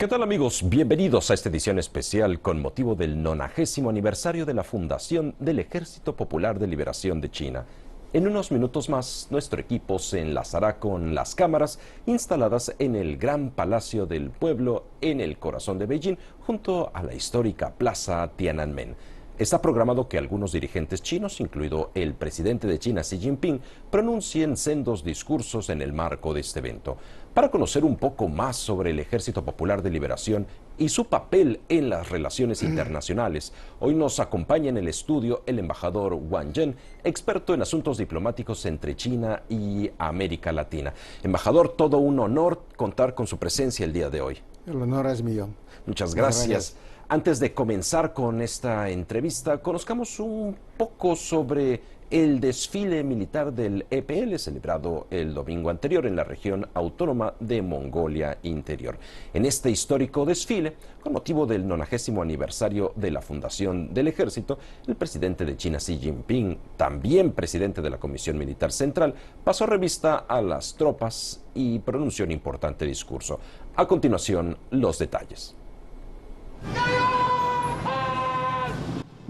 ¿Qué tal, amigos? Bienvenidos a esta edición especial con motivo del 90º aniversario de la fundación del Ejército Popular de Liberación de China. En unos minutos más, nuestro equipo se enlazará con las cámaras instaladas en el Gran Palacio del Pueblo en el corazón de Beijing, junto a la histórica Plaza Tiananmen. Está programado que algunos dirigentes chinos, incluido el presidente de China Xi Jinping, pronuncien sendos discursos en el marco de este evento. Para conocer un poco más sobre el Ejército Popular de Liberación y su papel en las relaciones internacionales, hoy nos acompaña en el estudio el embajador Wang Yen, experto en asuntos diplomáticos entre China y América Latina. Embajador, todo un honor contar con su presencia el día de hoy. El honor es mío. Muchas gracias. Antes de comenzar con esta entrevista, conozcamos un poco sobre el desfile militar del EPL celebrado el domingo anterior en la región autónoma de Mongolia Interior. En este histórico desfile, con motivo del 90º aniversario de la fundación del ejército, el presidente de China Xi Jinping, también presidente de la Comisión Militar Central, pasó revista a las tropas y pronunció un importante discurso. A continuación, los detalles.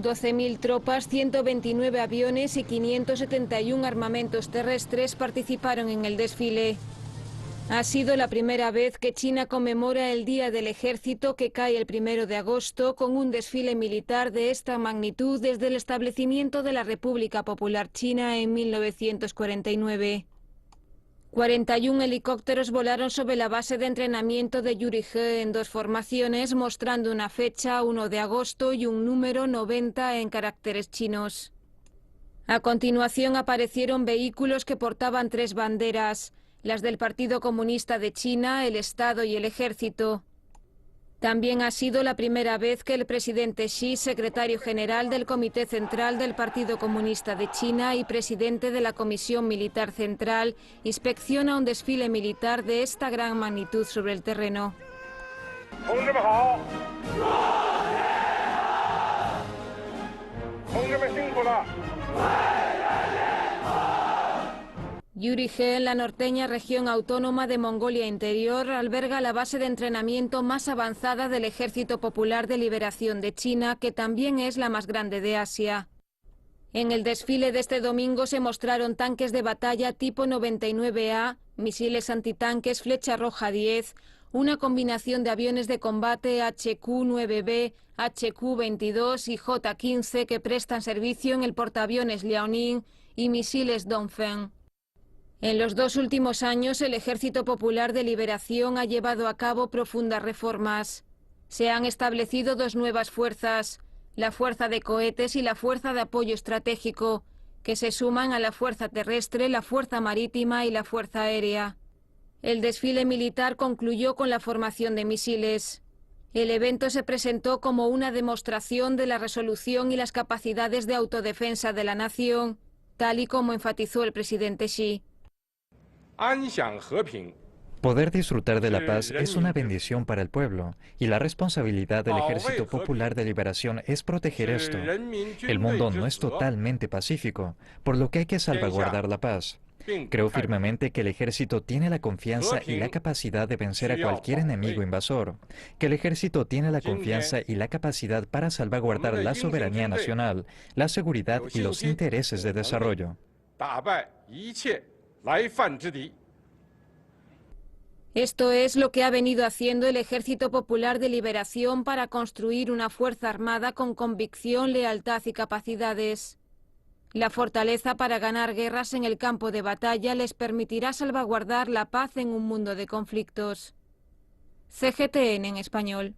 12.000 tropas, 129 aviones y 571 armamentos terrestres participaron en el desfile. Ha sido la primera vez que China conmemora el Día del Ejército, que cae el 1 de agosto, con un desfile militar de esta magnitud desde el establecimiento de la República Popular China en 1949. 41 helicópteros volaron sobre la base de entrenamiento de Yurihe en dos formaciones, mostrando una fecha, 1 de agosto, y un número 90 en caracteres chinos. A continuación aparecieron vehículos que portaban 3 banderas, las del Partido Comunista de China, el Estado y el Ejército. También ha sido la primera vez que el presidente Xi, secretario general del Comité Central del Partido Comunista de China y presidente de la Comisión Militar Central, inspecciona un desfile militar de esta gran magnitud sobre el terreno. Yurihe, en la norteña región autónoma de Mongolia Interior, alberga la base de entrenamiento más avanzada del Ejército Popular de Liberación de China, que también es la más grande de Asia. En el desfile de este domingo se mostraron tanques de batalla tipo 99A, misiles antitanques Flecha Roja 10, una combinación de aviones de combate HQ-9B, HQ-22 y J-15 que prestan servicio en el portaaviones Liaoning y misiles Dongfeng. En los 2 últimos años, el Ejército Popular de Liberación ha llevado a cabo profundas reformas. Se han establecido 2 nuevas fuerzas, la Fuerza de Cohetes y la Fuerza de Apoyo Estratégico, que se suman a la Fuerza Terrestre, la Fuerza Marítima y la Fuerza Aérea. El desfile militar concluyó con la formación de misiles. El evento se presentó como una demostración de la resolución y las capacidades de autodefensa de la nación, tal y como enfatizó el presidente Xi. Poder disfrutar de la paz es una bendición para el pueblo, y la responsabilidad del Ejército Popular de Liberación es proteger esto. El mundo no es totalmente pacífico, por lo que hay que salvaguardar la paz. Creo firmemente que el ejército tiene la confianza y la capacidad de vencer a cualquier enemigo invasor, que el ejército tiene la confianza y la capacidad para salvaguardar la soberanía nacional, la seguridad y los intereses de desarrollo. Esto es lo que ha venido haciendo el Ejército Popular de Liberación para construir una fuerza armada con convicción, lealtad y capacidades. La fortaleza para ganar guerras en el campo de batalla les permitirá salvaguardar la paz en un mundo de conflictos. CGTN en español.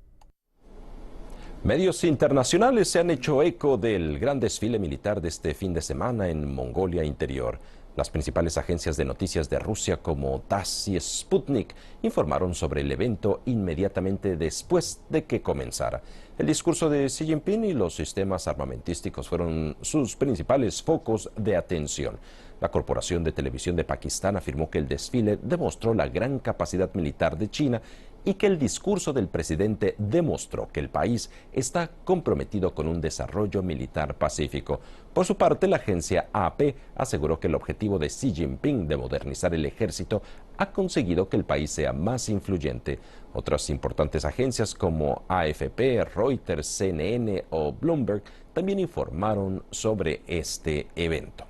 Medios internacionales se han hecho eco del gran desfile militar de este fin de semana en Mongolia Interior. Las principales agencias de noticias de Rusia como TASS y Sputnik informaron sobre el evento inmediatamente después de que comenzara. El discurso de Xi Jinping y los sistemas armamentísticos fueron sus principales focos de atención. La Corporación de Televisión de Pakistán afirmó que el desfile demostró la gran capacidad militar de China y que el discurso del presidente demostró que el país está comprometido con un desarrollo militar pacífico. Por su parte, la agencia AP aseguró que el objetivo de Xi Jinping de modernizar el ejército ha conseguido que el país sea más influyente. Otras importantes agencias como AFP, Reuters, CNN o Bloomberg también informaron sobre este evento.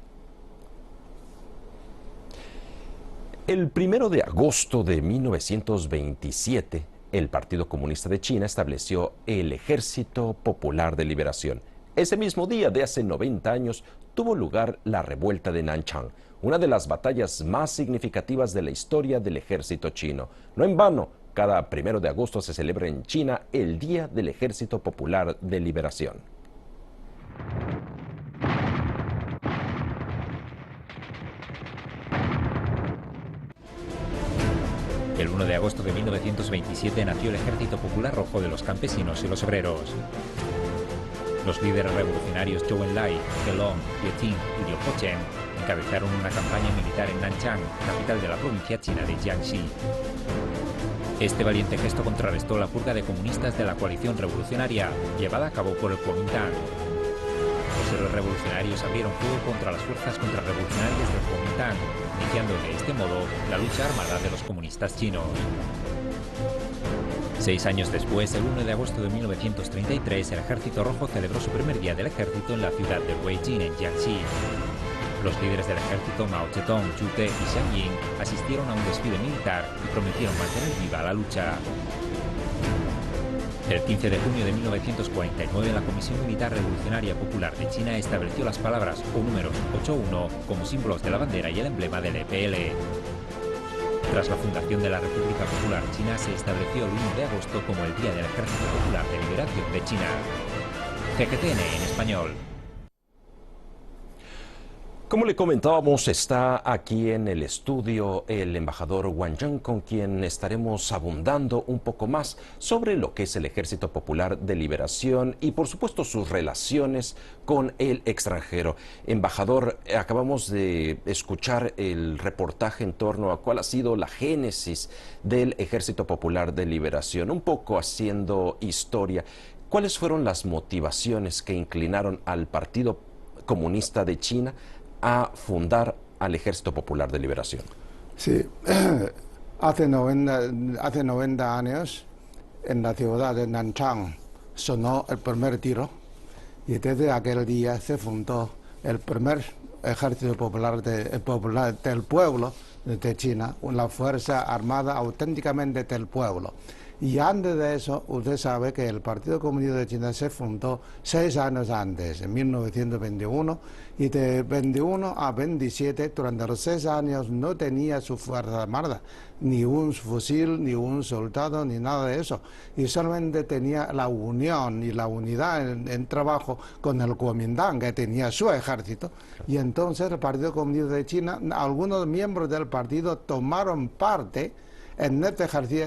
El 1 de agosto de 1927, el Partido Comunista de China estableció el Ejército Popular de Liberación. Ese mismo día de hace 90 años tuvo lugar la revuelta de Nanchang, una de las batallas más significativas de la historia del ejército chino. No en vano, cada 1 de agosto se celebra en China el Día del Ejército Popular de Liberación. El 1 de agosto de 1927 nació el Ejército Popular Rojo de los Campesinos y los Obreros. Los líderes revolucionarios Zhou Enlai, He Long, Ye Qing y Liu Hochen encabezaron una campaña militar en Nanchang, capital de la provincia china de Jiangxi. Este valiente gesto contrarrestó la purga de comunistas de la coalición revolucionaria llevada a cabo por el Kuomintang. Los héroes revolucionarios abrieron fuego contra las fuerzas contrarrevolucionarias del Kuomintang, iniciando de este modo la lucha armada de los comunistas chinos. 6 años después, el 1 de agosto de 1933, el Ejército Rojo celebró su primer día del ejército en la ciudad de Weijing, en Jiangxi. Los líderes del ejército Mao Zedong, Zhu Te y Xiang Ying asistieron a un desfile militar y prometieron mantener viva la lucha. El 15 de junio de 1949, la Comisión Militar Revolucionaria Popular de China estableció las palabras o números 8-1 como símbolos de la bandera y el emblema del EPL. Tras la fundación de la República Popular China, se estableció el 1 de agosto como el Día del Ejército Popular de Liberación de China. CGTN en español. Como le comentábamos, está aquí en el estudio el embajador Wang Zheng, con quien estaremos abundando un poco más sobre lo que es el Ejército Popular de Liberación y, por supuesto, sus relaciones con el extranjero. Embajador, acabamos de escuchar el reportaje en torno a cuál ha sido la génesis del Ejército Popular de Liberación, un poco haciendo historia. ¿Cuáles fueron las motivaciones que inclinaron al Partido Comunista de China a fundar al Ejército Popular de Liberación? Sí, hace 90 años en la ciudad de Nanchang sonó el primer tiro y desde aquel día se fundó el primer Ejército Popular del pueblo de China, una fuerza armada auténticamente del pueblo. Y antes de eso, usted sabe que el Partido Comunista de China se fundó 6 años antes, en 1921, y de 21 a 27, durante los 6 años, no tenía su fuerza armada, ni un fusil, ni un soldado, ni nada de eso. Y solamente tenía la unión y la unidad en trabajo con el Kuomintang, que tenía su ejército. Y entonces el Partido Comunista de China, algunos miembros del partido tomaron parte en este ejército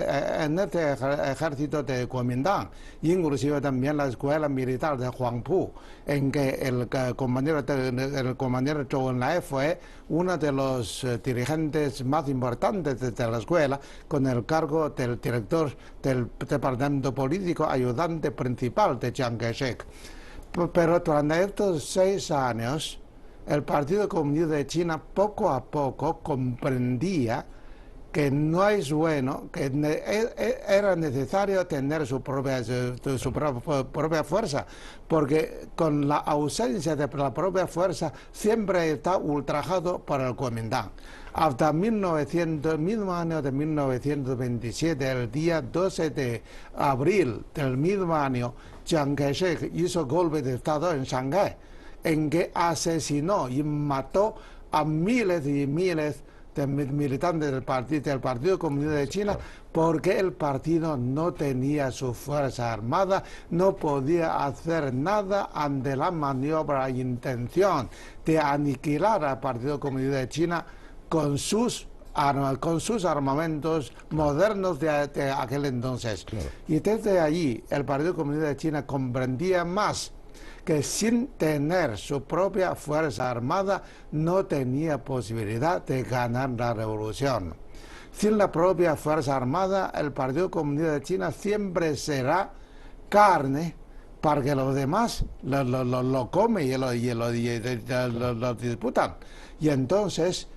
de Kuomintang, inclusive también la escuela militar de Huangpu, en que el comandante Zhou Enlai fue uno de los dirigentes más importantes de la escuela, con el cargo del director del departamento político, ayudante principal de Chiang Kai-shek. Pero durante estos 6 años, el Partido Comunista de China poco a poco comprendía que no es bueno, que era necesario tener su propia fuerza, porque con la ausencia de la propia fuerza siempre está ultrajado por el Kuomintang. Hasta el mismo año de 1927, el día 12 de abril del mismo año, Chiang Kai-shek hizo golpe de Estado en Shanghái, en que asesinó y mató a miles y miles de militantes del Partido Comunista de China, porque el partido no tenía su fuerza armada, no podía hacer nada ante la maniobra e intención de aniquilar al Partido Comunista de China con sus armamentos modernos de aquel entonces. Claro. Y desde allí el Partido Comunista de China comprendía más que sin tener su propia fuerza armada no tenía posibilidad de ganar la revolución. Sin la propia fuerza armada, el Partido Comunista de China siempre será carne para que los demás lo comen y lo disputan. Y entonces,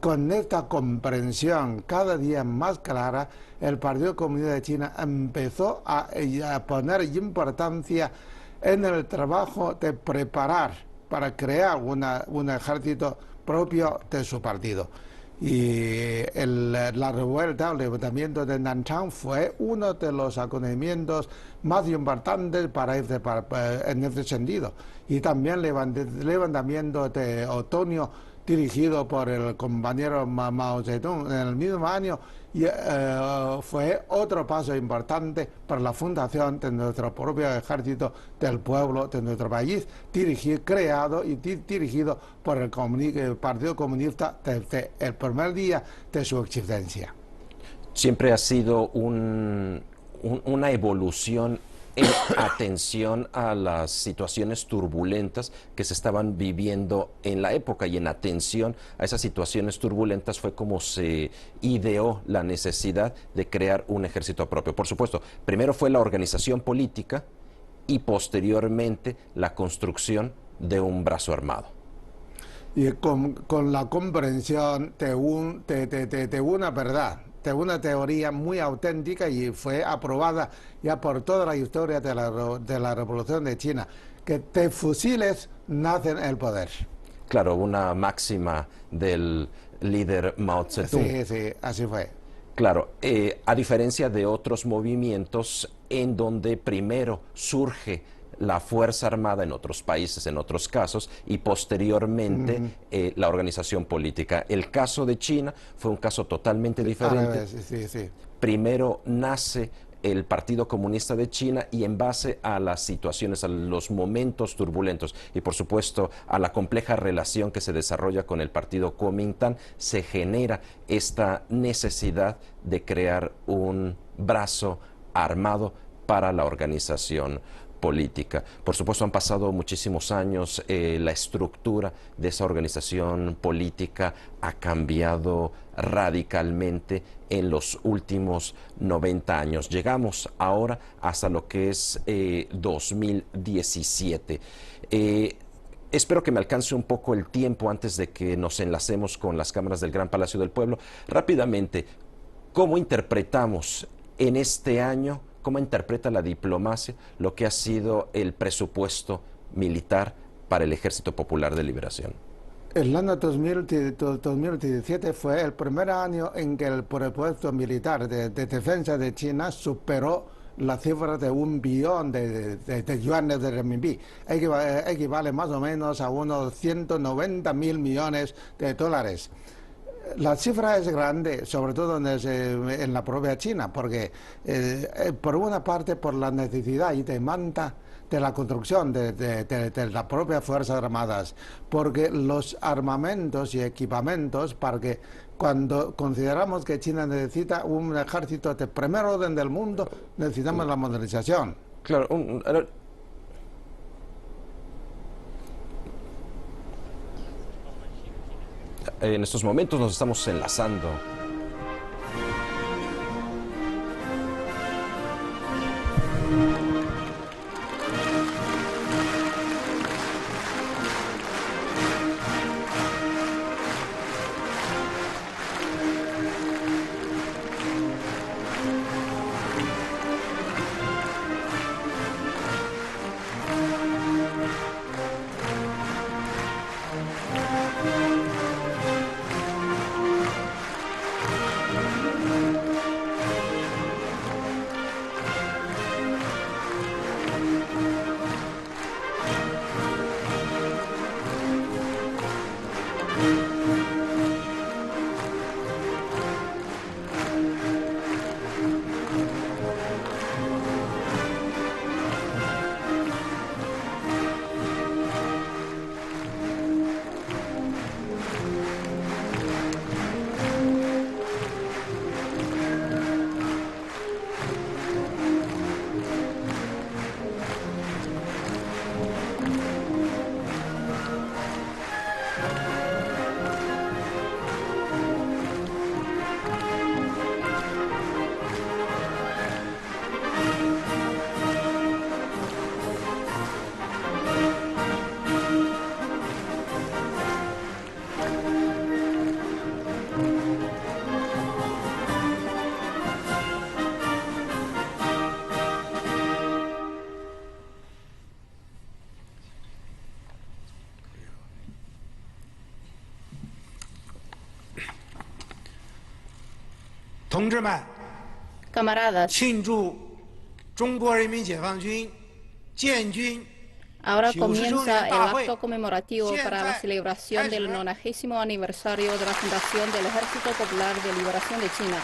con esta comprensión cada día más clara, el Partido Comunista de China empezó a poner importancia en el trabajo de preparar para crear un ejército propio de su partido. Y la revuelta, el levantamiento de Nanchang fue uno de los acontecimientos más importantes en este sentido. Y también el levantamiento de otoño dirigido por el compañero Mao Zedong en el mismo año, y fue otro paso importante para la fundación de nuestro propio ejército del pueblo de nuestro país, creado y dirigido por el Partido Comunista desde el primer día de su existencia. Siempre ha sido una evolución en atención a las situaciones turbulentas que se estaban viviendo en la época, y en atención a esas situaciones turbulentas fue como se ideó la necesidad de crear un ejército propio. Por supuesto, primero fue la organización política y posteriormente la construcción de un brazo armado. Y con la comprensión de una verdad, de una teoría muy auténtica, y fue aprobada ya por toda la historia de la Revolución de China, que de fusiles nacen el poder. Claro, una máxima del líder Mao Zedong. Sí, sí, así fue. Claro, a diferencia de otros movimientos en donde primero surge la Fuerza Armada en otros países, en otros casos, y posteriormente la organización política. El caso de China fue un caso totalmente diferente. Sí. Primero nace el Partido Comunista de China, y en base a las situaciones, a los momentos turbulentos y por supuesto a la compleja relación que se desarrolla con el Partido Kuomintang, se genera esta necesidad de crear un brazo armado para la organización política. Por supuesto, han pasado muchísimos años, la estructura de esa organización política ha cambiado radicalmente en los últimos 90 años. Llegamos ahora hasta lo que es 2017. Espero que me alcance un poco el tiempo antes de que nos enlacemos con las cámaras del Gran Palacio del Pueblo. Rápidamente, ¿cómo interpretamos en este año? ¿Cómo interpreta la diplomacia lo que ha sido el presupuesto militar para el Ejército Popular de Liberación? El año 2017 fue el primer año en que el presupuesto militar de defensa de China superó la cifra de 1 billón de yuanes de renminbi. Equivale más o menos a unos 190.000 millones de dólares. La cifra es grande, sobre todo en la propia China, porque por una parte por la necesidad y demanda de la construcción de las propias Fuerzas Armadas, porque los armamentos y equipamientos, para que cuando consideramos que China necesita un ejército de primer orden del mundo, necesitamos la modernización. Claro, en estos momentos nos estamos enlazando Camaradas, ahora comienza el acto conmemorativo para la celebración del 90º aniversario de la fundación del Ejército Popular de Liberación de China.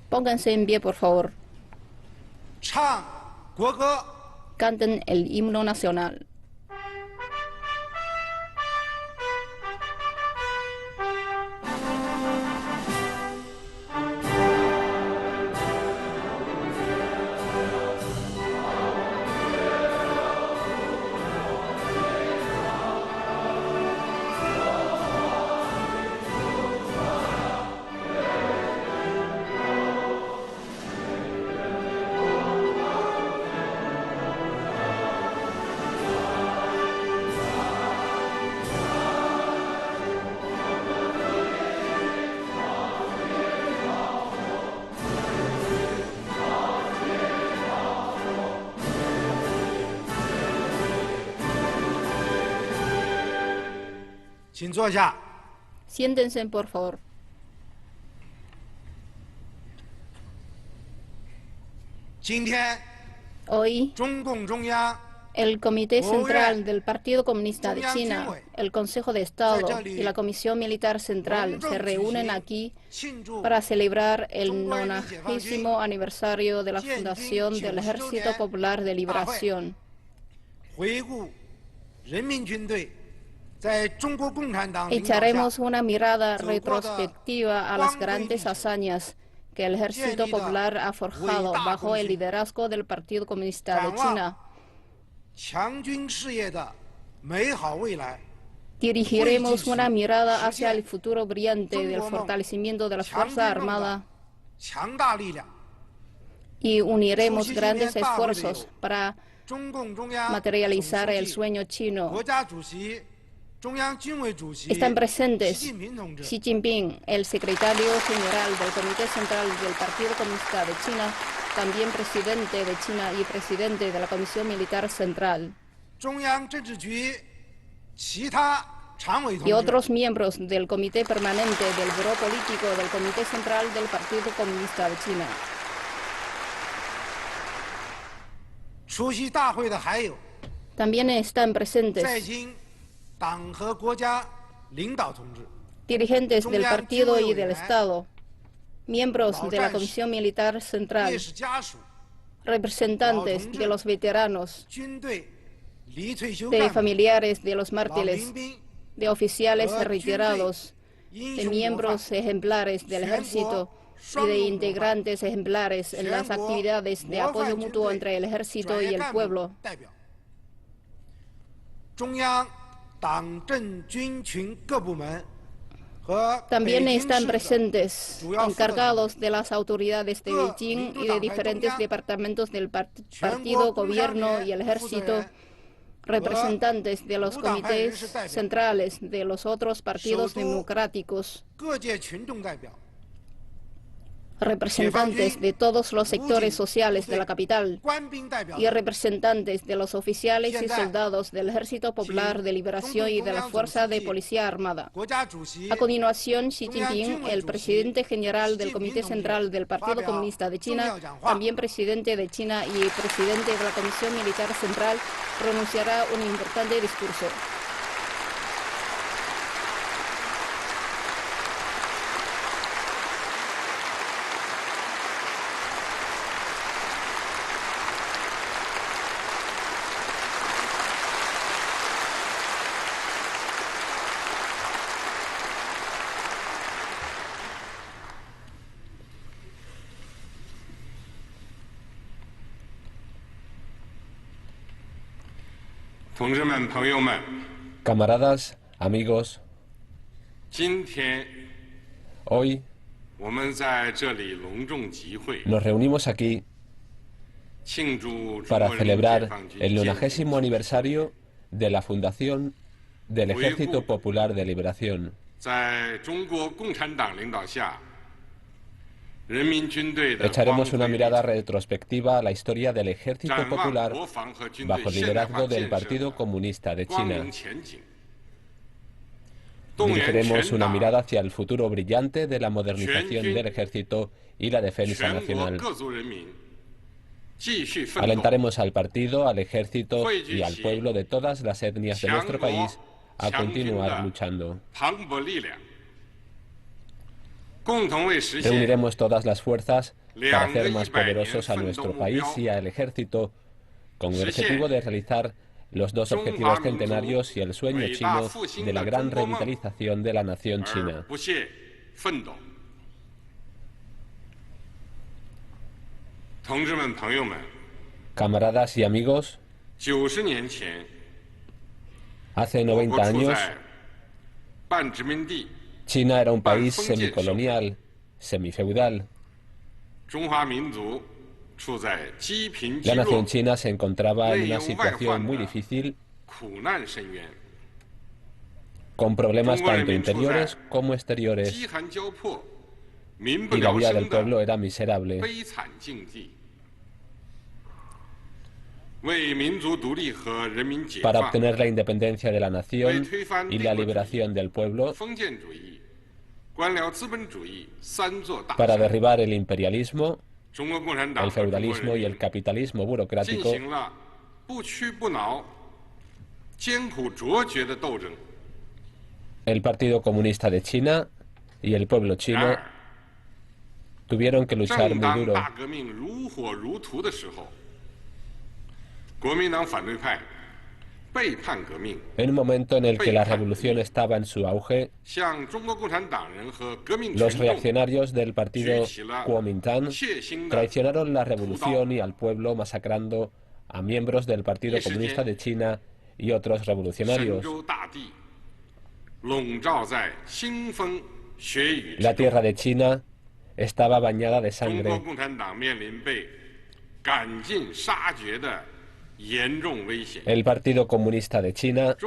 Pónganse en pie, por favor. Canten el himno nacional. Siéntense, por favor. Hoy, el Comité Central del Partido Comunista de China, el Consejo de Estado y la Comisión Militar Central se reúnen aquí para celebrar el 90º aniversario de la fundación del Ejército Popular de Liberación. Echaremos una mirada retrospectiva a las grandes hazañas que el Ejército Popular ha forjado bajo el liderazgo del Partido Comunista de China. Dirigiremos una mirada hacia el futuro brillante del fortalecimiento de la Fuerza Armada y uniremos grandes esfuerzos para materializar el sueño chino. Están presentes Xi Jinping, el secretario general del Comité Central del Partido Comunista de China, también presidente de China y presidente de la Comisión Militar Central, y otros miembros del Comité Permanente del Buró Político del Comité Central del Partido Comunista de China. También están presentes dirigentes del partido y del Estado, miembros de la Comisión Militar Central, representantes de los veteranos, de familiares de los mártires, de oficiales retirados, de miembros ejemplares del ejército y de integrantes ejemplares en las actividades de apoyo mutuo entre el ejército y el pueblo. También están presentes encargados de las autoridades de Beijing y de diferentes departamentos del partido, gobierno y el ejército, representantes de los comités centrales de los otros partidos democráticos, representantes de todos los sectores sociales de la capital y representantes de los oficiales y soldados del Ejército Popular de Liberación y de la Fuerza de Policía Armada. A continuación, Xi Jinping, el presidente general del Comité Central del Partido Comunista de China, también presidente de China y presidente de la Comisión Militar Central, pronunciará un importante discurso. Camaradas, amigos, hoy nos reunimos aquí para celebrar el 90º aniversario de la fundación del Ejército Popular de Liberación. Echaremos una mirada retrospectiva a la historia del Ejército Popular bajo el liderazgo del Partido Comunista de China. Dirigiremos una mirada hacia el futuro brillante de la modernización del ejército y la defensa nacional. Alentaremos al partido, al ejército y al pueblo de todas las etnias de nuestro país a continuar luchando. Reuniremos todas las fuerzas para hacer más poderosos a nuestro país y al ejército, con el objetivo de realizar los 2 objetivos centenarios y el sueño chino de la gran revitalización de la nación china. Camaradas y amigos, hace 90 años, China era un país semicolonial, semifeudal. La nación china se encontraba en una situación muy difícil, con problemas tanto interiores como exteriores, y la vida del pueblo era miserable. Para obtener la independencia de la nación y la liberación del pueblo, para derribar el imperialismo, el feudalismo y el capitalismo burocrático, el Partido Comunista de China y el pueblo chino tuvieron que luchar muy duro. En un momento en el que la revolución estaba en su auge, los reaccionarios del partido Kuomintang traicionaron la revolución y al pueblo, masacrando a miembros del Partido Comunista de China y otros revolucionarios. La tierra de China estaba bañada de sangre. El Partido Comunista de China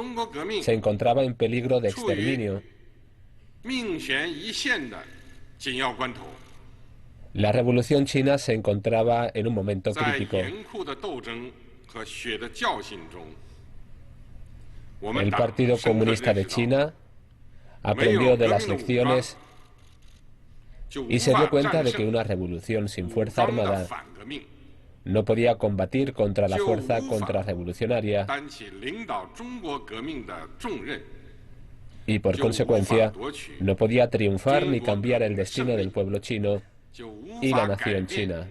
se encontraba en peligro de exterminio. La revolución china se encontraba en un momento crítico. El Partido Comunista de China aprendió de las lecciones y se dio cuenta de que una revolución sin fuerza armada no podía combatir contra la fuerza contrarrevolucionaria y, por consecuencia, no podía triunfar ni cambiar el destino del pueblo chino y la nación china.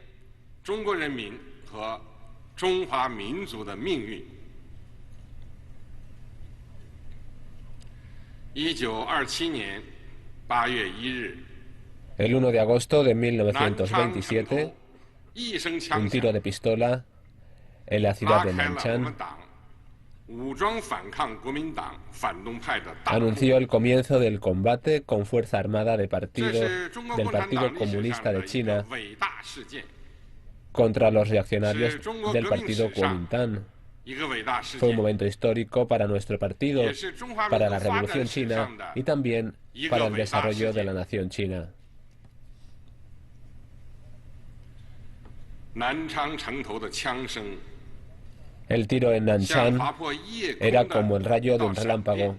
El 1 de agosto de 1927, un tiro de pistola en la ciudad de Nanchang anunció el comienzo del combate con fuerza armada del Partido Comunista de China contra los reaccionarios del Partido Kuomintang. Fue un momento histórico para nuestro partido, para la Revolución China y también para el desarrollo de la nación china. El tiro en Nanchang era como el rayo de un relámpago.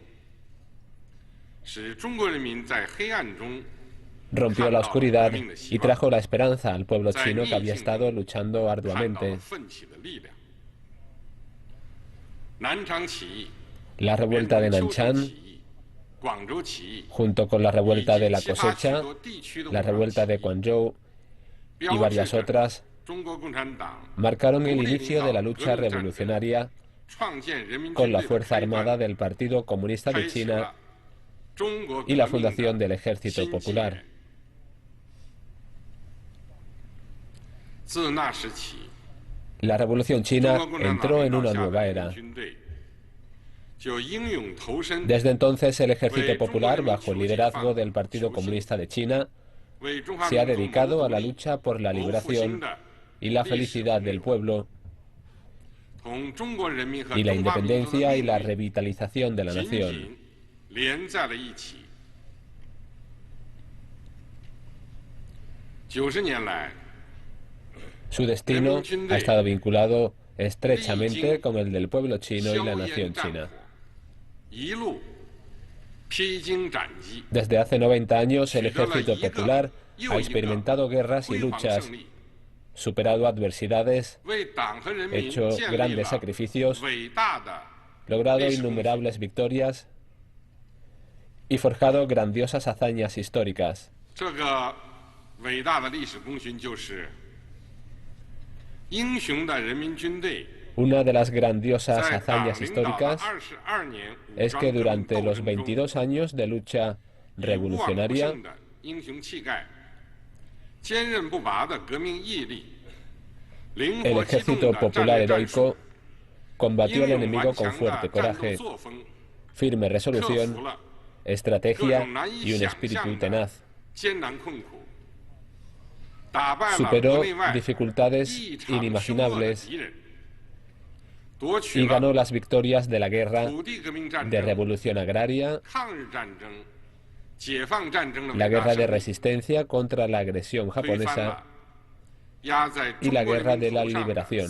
Rompió la oscuridad y trajo la esperanza al pueblo chino que había estado luchando arduamente. La revuelta de Nanchang, junto con la revuelta de la cosecha, la revuelta de Guangzhou y varias otras, marcaron el inicio de la lucha revolucionaria con la fuerza armada del Partido Comunista de China y la fundación del Ejército Popular. La Revolución China entró en una nueva era. Desde entonces, el Ejército Popular, bajo el liderazgo del Partido Comunista de China, se ha dedicado a la lucha por la liberación y la felicidad del pueblo, y la independencia y la revitalización de la nación. Su destino ha estado vinculado estrechamente con el del pueblo chino y la nación china. Desde hace 90 años el Ejército Popular ha experimentado guerras y luchas, superado adversidades, hecho grandes sacrificios, logrado innumerables victorias y forjado grandiosas hazañas históricas. Una de las grandiosas hazañas históricas es que durante los 22 años de lucha revolucionaria, el Ejército Popular Heroico combatió al enemigo con fuerte coraje, firme resolución, estrategia y un espíritu tenaz. Superó dificultades inimaginables y ganó las victorias de la guerra de revolución agraria, la guerra de resistencia contra la agresión japonesa y la guerra de la liberación.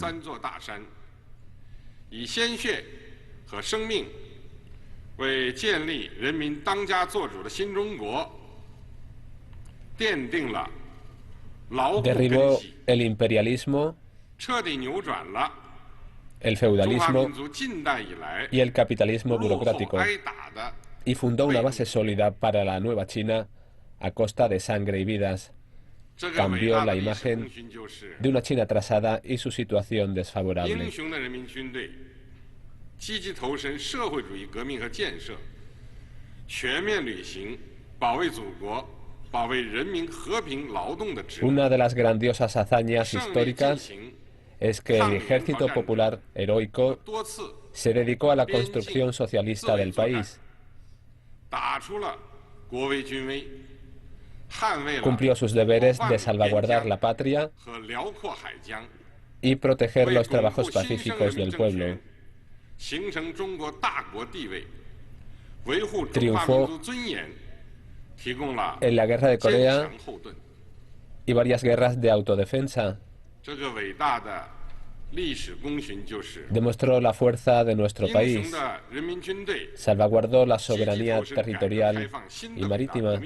Derribó el imperialismo, el feudalismo y el capitalismo burocrático y fundó una base sólida para la nueva China a costa de sangre y vidas. Cambió la imagen de una China atrasada y su situación desfavorable. Una de las grandiosas hazañas históricas es que el Ejército Popular Heroico se dedicó a la construcción socialista del país. Cumplió sus deberes de salvaguardar la patria y proteger los trabajos pacíficos del pueblo. Triunfó en la Guerra de Corea y varias guerras de autodefensa. Demostró la fuerza de nuestro país, salvaguardó la soberanía territorial y marítima,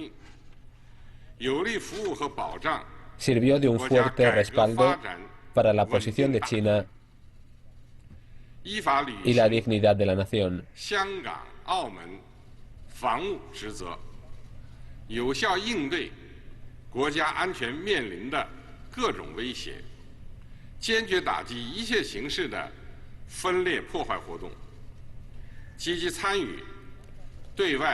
sirvió de un fuerte respaldo para la posición de China y la dignidad de la nación.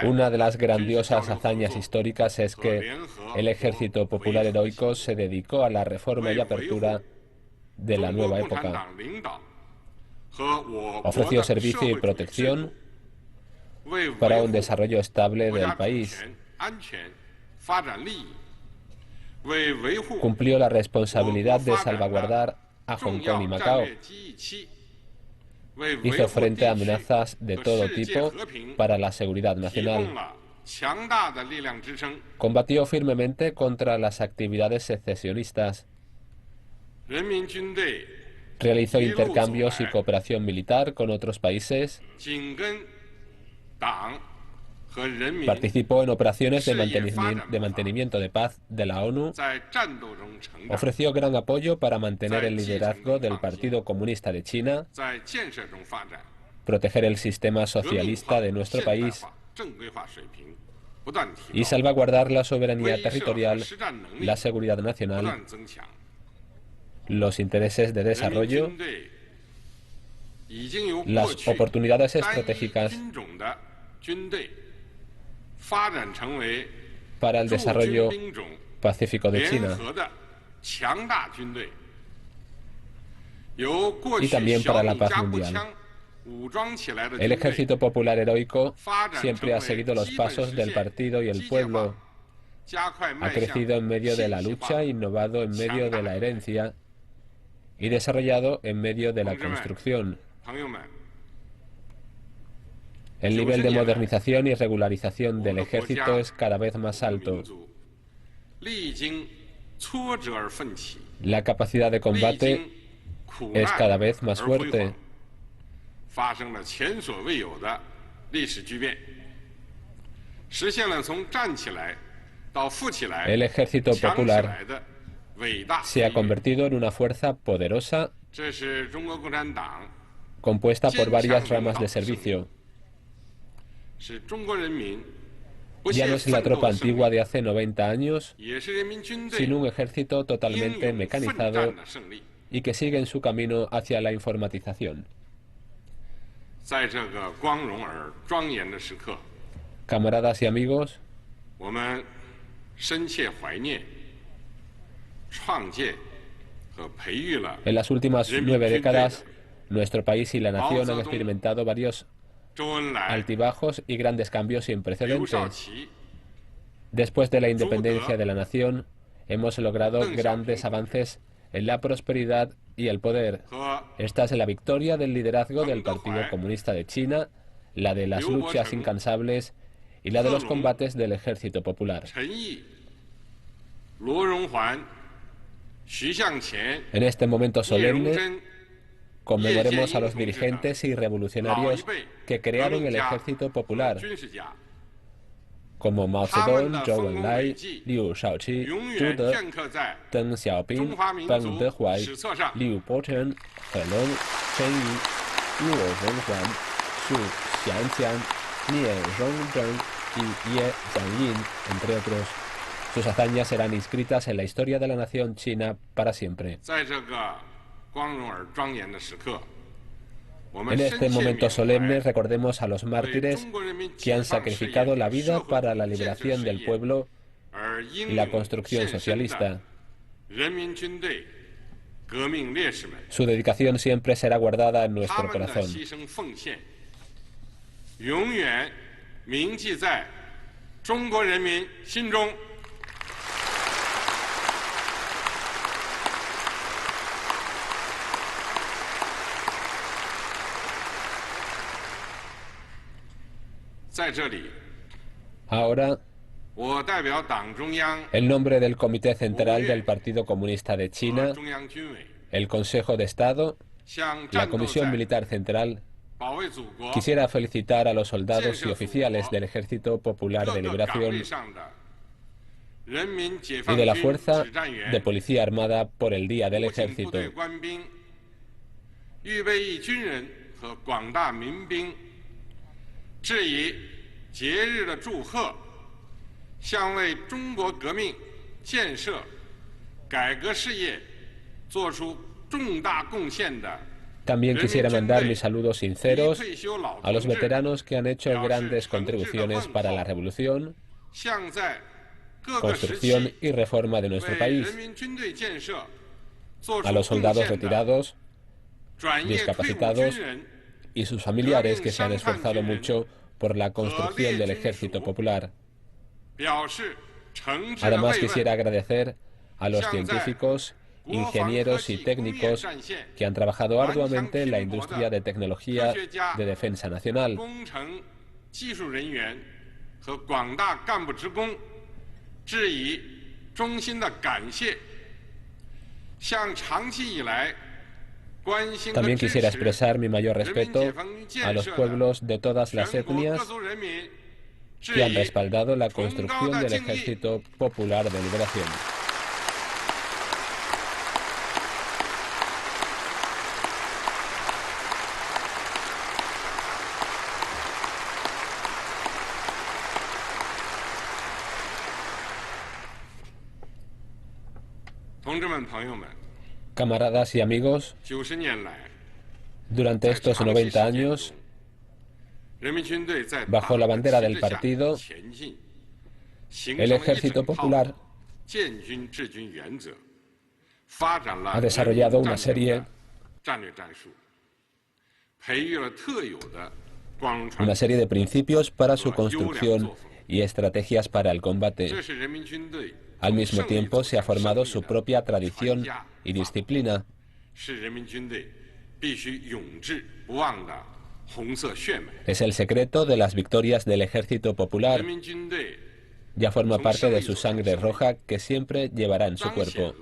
Una de las grandiosas hazañas históricas es que el Ejército Popular Heroico se dedicó a la reforma y apertura de la nueva época. Ofreció servicio y protección para un desarrollo estable del país. Cumplió la responsabilidad de salvaguardar a Hong Kong y Macao. Hizo frente a amenazas de todo tipo para la seguridad nacional. Combatió firmemente contra las actividades secesionistas. Realizó intercambios y cooperación militar con otros países. Participó en operaciones de mantenimiento de paz de la ONU. Ofreció gran apoyo para mantener el liderazgo del Partido Comunista de China, proteger el sistema socialista de nuestro país y salvaguardar la soberanía territorial, la seguridad nacional, los intereses de desarrollo, las oportunidades estratégicas para el desarrollo pacífico de China y también para la paz mundial. El Ejército Popular Heroico siempre ha seguido los pasos del partido y el pueblo. Ha crecido en medio de la lucha, innovado en medio de la herencia y desarrollado en medio de la construcción. El nivel de modernización y regularización del ejército es cada vez más alto. La capacidad de combate es cada vez más fuerte. El ejército popular se ha convertido en una fuerza poderosa compuesta por varias ramas de servicio. Ya no es la tropa antigua de hace 90 años, sino un ejército totalmente mecanizado y que sigue en su camino hacia la informatización. Camaradas y amigos, en las últimas 9 décadas, nuestro país y la nación han experimentado varios altibajos y grandes cambios sin precedentes. Después de la independencia de la nación, hemos logrado grandes avances en la prosperidad y el poder. Esta es la victoria del liderazgo del Partido Comunista de China, la de las luchas incansables y la de los combates del Ejército Popular. En este momento solemne, conmemoremos a los dirigentes y revolucionarios que crearon el Ejército Popular, como Mao Zedong, Zhou Enlai, Liu Shaoqi, Zhu De, Deng Xiaoping, Peng Dehuai, Liu Bocheng, He Long, Chen Yi, Luo Zhonghuan, Xu Xianqian, Nie Rongzheng y Ye Jianyin, entre otros. Sus hazañas serán inscritas en la historia de la nación china para siempre. En este momento solemne recordemos a los mártires que han sacrificado la vida para la liberación del pueblo y la construcción socialista. Su dedicación siempre será guardada en nuestro corazón. Ahora, en nombre del Comité Central del Partido Comunista de China, el Consejo de Estado, la Comisión Militar Central, quisiera felicitar a los soldados y oficiales del Ejército Popular de Liberación y de la Fuerza de Policía Armada por el Día del Ejército. También quisiera mandar mis saludos sinceros a los veteranos que han hecho grandes contribuciones para la revolución, construcción y reforma de nuestro país, a los soldados retirados, discapacitados y sus familiares que se han esforzado mucho por la construcción del Ejército Popular. Además, quisiera agradecer a los científicos, ingenieros y técnicos que han trabajado arduamente en la industria de tecnología de defensa nacional. También quisiera expresar mi mayor respeto a los pueblos de todas las etnias que han respaldado la construcción del Ejército Popular de Liberación. Camaradas y amigos, durante estos 90 años, bajo la bandera del partido, el Ejército Popular ha desarrollado una serie de principios para su construcción y estrategias para el combate. Al mismo tiempo, se ha formado su propia tradición y disciplina. Es el secreto de las victorias del Ejército Popular. Ya forma parte de su sangre roja que siempre llevará en su cuerpo.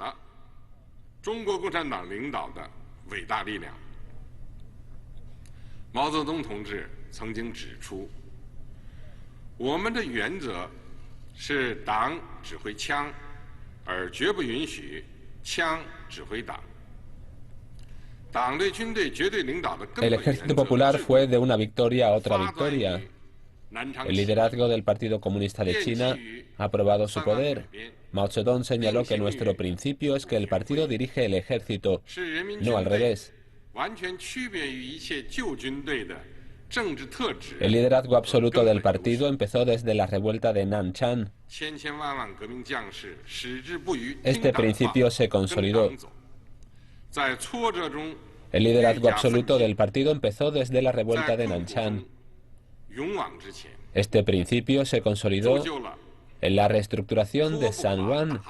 El Ejército Popular fue de una victoria a otra victoria. El liderazgo del Partido Comunista de China ha probado su poder. Mao Zedong señaló que nuestro principio es que el partido dirige el ejército, no al revés. El liderazgo absoluto del partido empezó desde la revuelta de Nanchang. Este principio se consolidó. El liderazgo absoluto del partido empezó desde la revuelta de Nanchang. Este principio se consolidó en la reestructuración de San Juan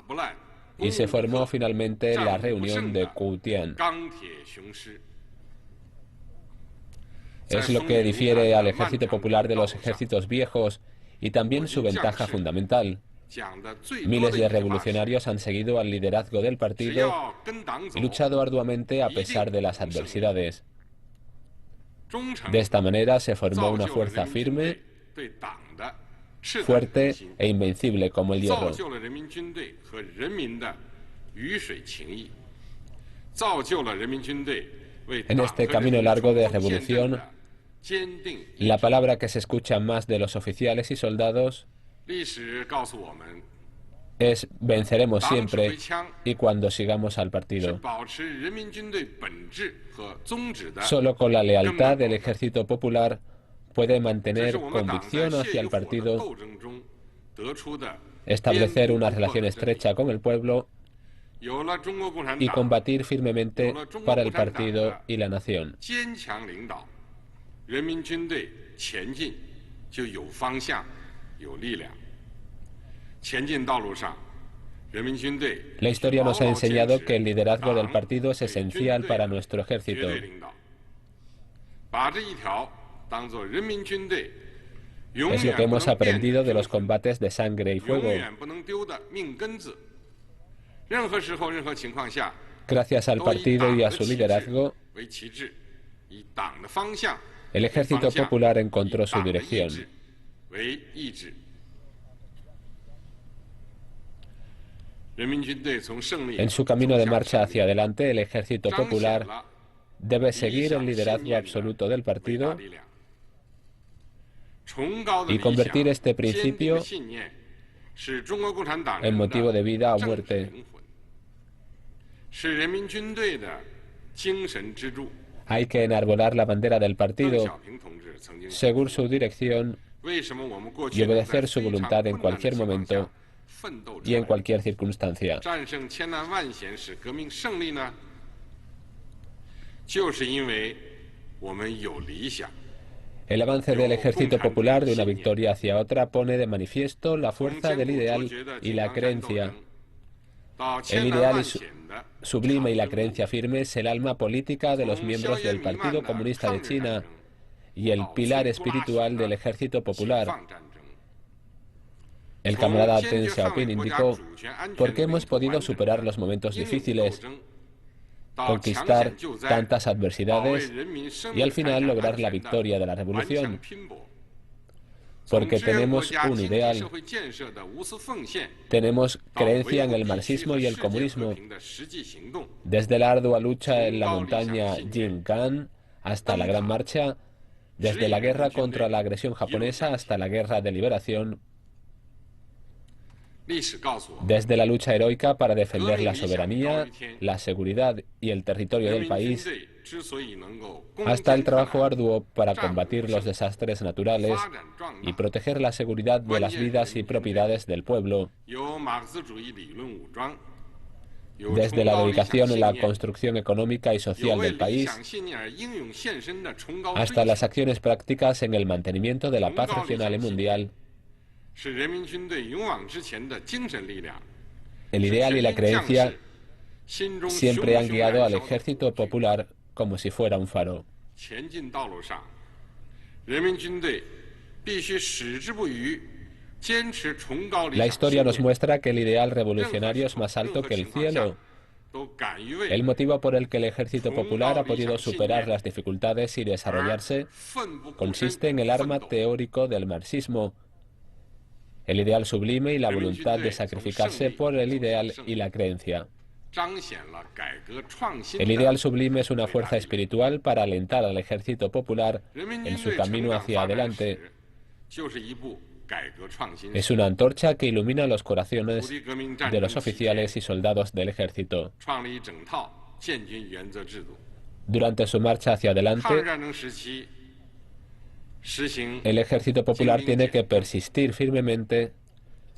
y se formó finalmente la reunión de Kutian. Es lo que difiere al Ejército Popular de los ejércitos viejos y también su ventaja fundamental. Miles de revolucionarios han seguido al liderazgo del partido y luchado arduamente a pesar de las adversidades. De esta manera se formó una fuerza firme, fuerte e invencible como el hierro. En este camino largo de revolución, la palabra que se escucha más de los oficiales y soldados es venceremos siempre y cuando sigamos al partido. Solo con la lealtad del Ejército Popular puede mantener convicción hacia el partido, establecer una relación estrecha con el pueblo y combatir firmemente para el partido y la nación. La historia nos ha enseñado que el liderazgo del partido es esencial para nuestro ejército. Es lo que hemos aprendido de los combates de sangre y fuego. Gracias al partido y a su liderazgo, el Ejército Popular encontró su dirección. En su camino de marcha hacia adelante, el Ejército Popular debe seguir el liderazgo absoluto del partido y convertir este principio en motivo de vida o muerte. Hay que enarbolar la bandera del partido, seguir su dirección y obedecer su voluntad en cualquier momento y en cualquier circunstancia. El avance del Ejército Popular de una victoria hacia otra pone de manifiesto la fuerza del ideal y la creencia. El ideal sublime y la creencia firme es el alma política de los miembros del Partido Comunista de China y el pilar espiritual del Ejército Popular. El camarada Deng Xiaoping indicó: ¿por qué hemos podido superar los momentos difíciles, conquistar tantas adversidades y al final lograr la victoria de la revolución? Porque tenemos un ideal, tenemos creencia en el marxismo y el comunismo, desde la ardua lucha en la montaña Jingan hasta la Gran Marcha, desde la guerra contra la agresión japonesa hasta la guerra de liberación, desde la lucha heroica para defender la soberanía, la seguridad y el territorio del país, hasta el trabajo arduo para combatir los desastres naturales y proteger la seguridad de las vidas y propiedades del pueblo, desde la dedicación en la construcción económica y social del país, hasta las acciones prácticas en el mantenimiento de la paz regional y mundial. El ideal y la creencia siempre han guiado al Ejército Popular como si fuera un faro. La historia nos muestra que el ideal revolucionario es más alto que el cielo. El motivo por el que el Ejército Popular ha podido superar las dificultades y desarrollarse consiste en el arma teórico del marxismo, el ideal sublime y la voluntad de sacrificarse por el ideal y la creencia. El ideal sublime es una fuerza espiritual para alentar al Ejército Popular en su camino hacia adelante. Es una antorcha que ilumina los corazones de los oficiales y soldados del ejército. Durante su marcha hacia adelante, el Ejército Popular tiene que persistir firmemente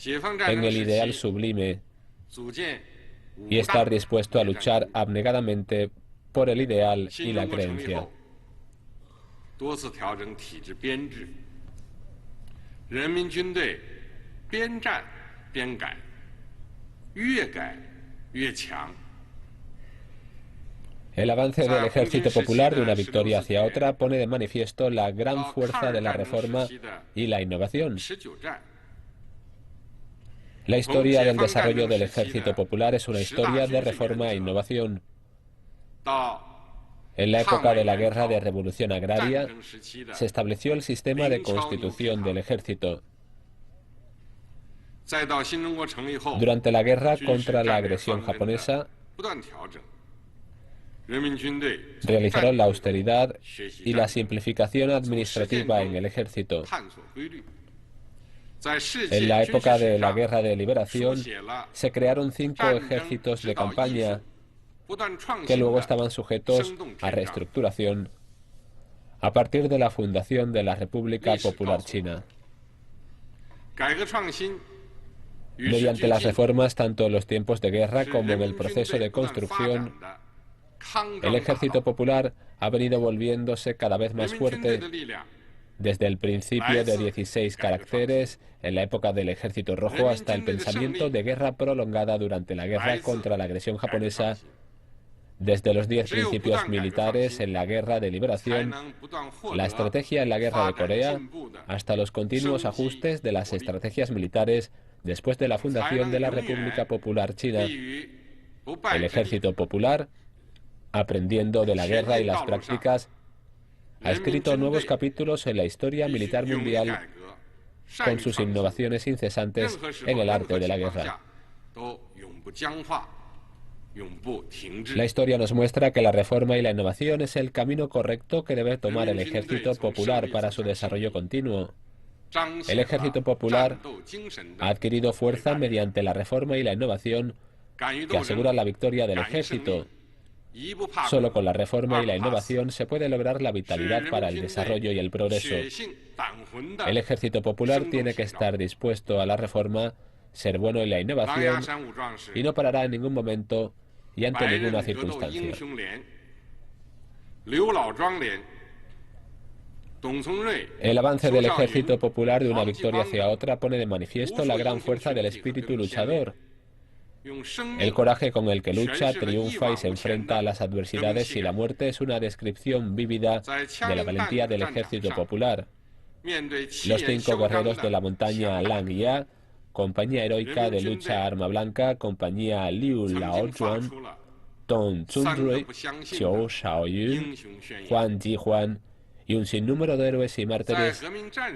en el ideal sublime y estar dispuesto a luchar abnegadamente por el ideal y la creencia. El avance del Ejército Popular de una victoria hacia otra pone de manifiesto la gran fuerza de la reforma y la innovación. La historia del desarrollo del Ejército Popular es una historia de reforma e innovación. En la época de la Guerra de Revolución Agraria, se estableció el sistema de constitución del ejército. Durante la guerra contra la agresión japonesa, realizaron la austeridad y la simplificación administrativa en el ejército. En la época de la Guerra de Liberación, se crearon 5 ejércitos de campaña que luego estaban sujetos a reestructuración a partir de la fundación de la República Popular China. Mediante las reformas, tanto en los tiempos de guerra como en el proceso de construcción, el Ejército Popular ha venido volviéndose cada vez más fuerte. Desde el principio de 16 caracteres, en la época del Ejército Rojo, hasta el pensamiento de guerra prolongada durante la guerra contra la agresión japonesa, desde los 10 principios militares en la Guerra de Liberación, la estrategia en la Guerra de Corea, hasta los continuos ajustes de las estrategias militares después de la fundación de la República Popular China. El Ejército Popular, aprendiendo de la guerra y las prácticas, ha escrito nuevos capítulos en la historia militar mundial con sus innovaciones incesantes en el arte de la guerra. La historia nos muestra que la reforma y la innovación es el camino correcto que debe tomar el Ejército Popular para su desarrollo continuo. El Ejército Popular ha adquirido fuerza mediante la reforma y la innovación que aseguran la victoria del ejército. Solo con la reforma y la innovación se puede lograr la vitalidad para el desarrollo y el progreso. El Ejército Popular tiene que estar dispuesto a la reforma, ser bueno en la innovación y no parará en ningún momento y ante ninguna circunstancia. El avance del Ejército Popular de una victoria hacia otra pone de manifiesto la gran fuerza del espíritu luchador. El coraje con el que lucha, triunfa y se enfrenta a las adversidades y la muerte es una descripción vívida de la valentía del Ejército Popular. Los 5 guerreros de la montaña Langya, Compañía Heroica de Lucha Arma Blanca, Compañía Liu Laojuan, Dong Zunrui, Qiu Shaoyun, Huan Jihuan y un sinnúmero de héroes y mártires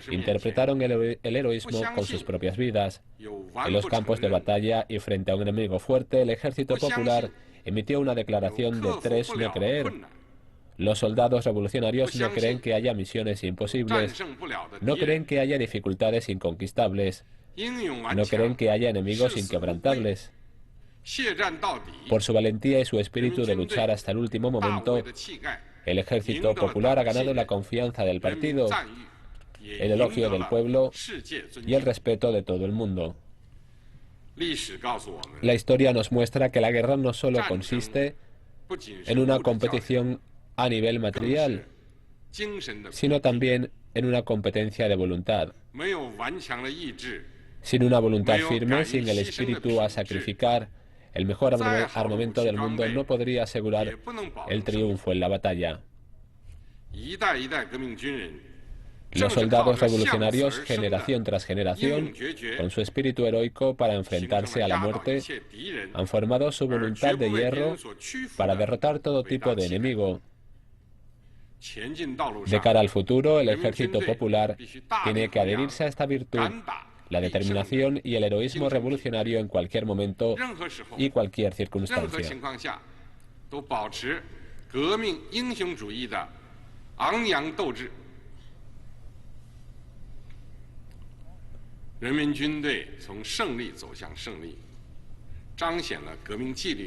interpretaron el heroísmo con sus propias vidas. En los campos de batalla y frente a un enemigo fuerte, el Ejército Popular emitió una declaración de 3 no creer. Los soldados revolucionarios no creen que haya misiones imposibles, no creen que haya dificultades inconquistables, no creen que haya enemigos inquebrantables. Por su valentía y su espíritu de luchar hasta el último momento, el Ejército Popular ha ganado la confianza del partido, el elogio del pueblo y el respeto de todo el mundo. La historia nos muestra que la guerra no solo consiste en una competición a nivel material, sino también en una competencia de voluntad. Sin una voluntad firme, sin el espíritu a sacrificar, el mejor armamento del mundo no podría asegurar el triunfo en la batalla. Los soldados revolucionarios, generación tras generación, con su espíritu heroico para enfrentarse a la muerte, han formado su voluntad de hierro para derrotar todo tipo de enemigo. De cara al futuro, el ejército popular tiene que adherirse a esta virtud, la determinación y el heroísmo revolucionario en cualquier momento y cualquier circunstancia.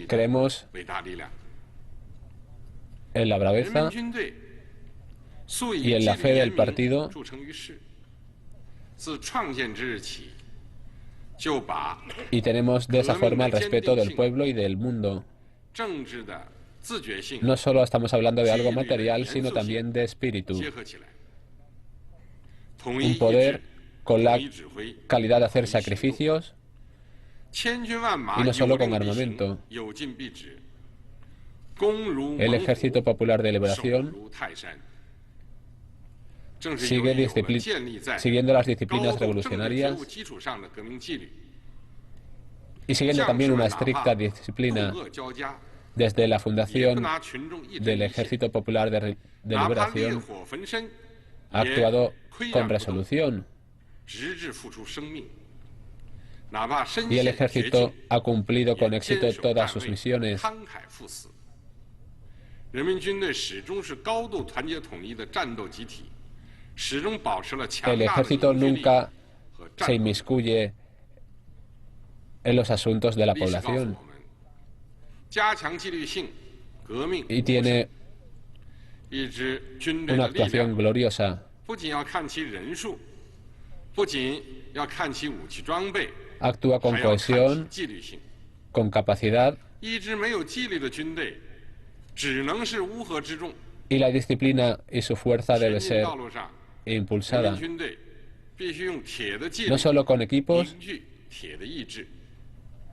Creemos en la braveza y en la fe del partido y tenemos de esa forma el respeto del pueblo y del mundo. No solo estamos hablando de algo material, sino también de espíritu. Un poder con la calidad de hacer sacrificios y no solo con armamento. El Ejército Popular de Liberación sigue siguiendo las disciplinas revolucionarias y siguiendo también una estricta disciplina. Desde la fundación del Ejército Popular de Liberación ha actuado con resolución y el ejército ha cumplido con éxito todas sus misiones. El ejército nunca se inmiscuye en los asuntos de la población y tiene una actuación gloriosa. Actúa con cohesión, con capacidad, y la disciplina y su fuerza debe ser impulsada no solo con equipos,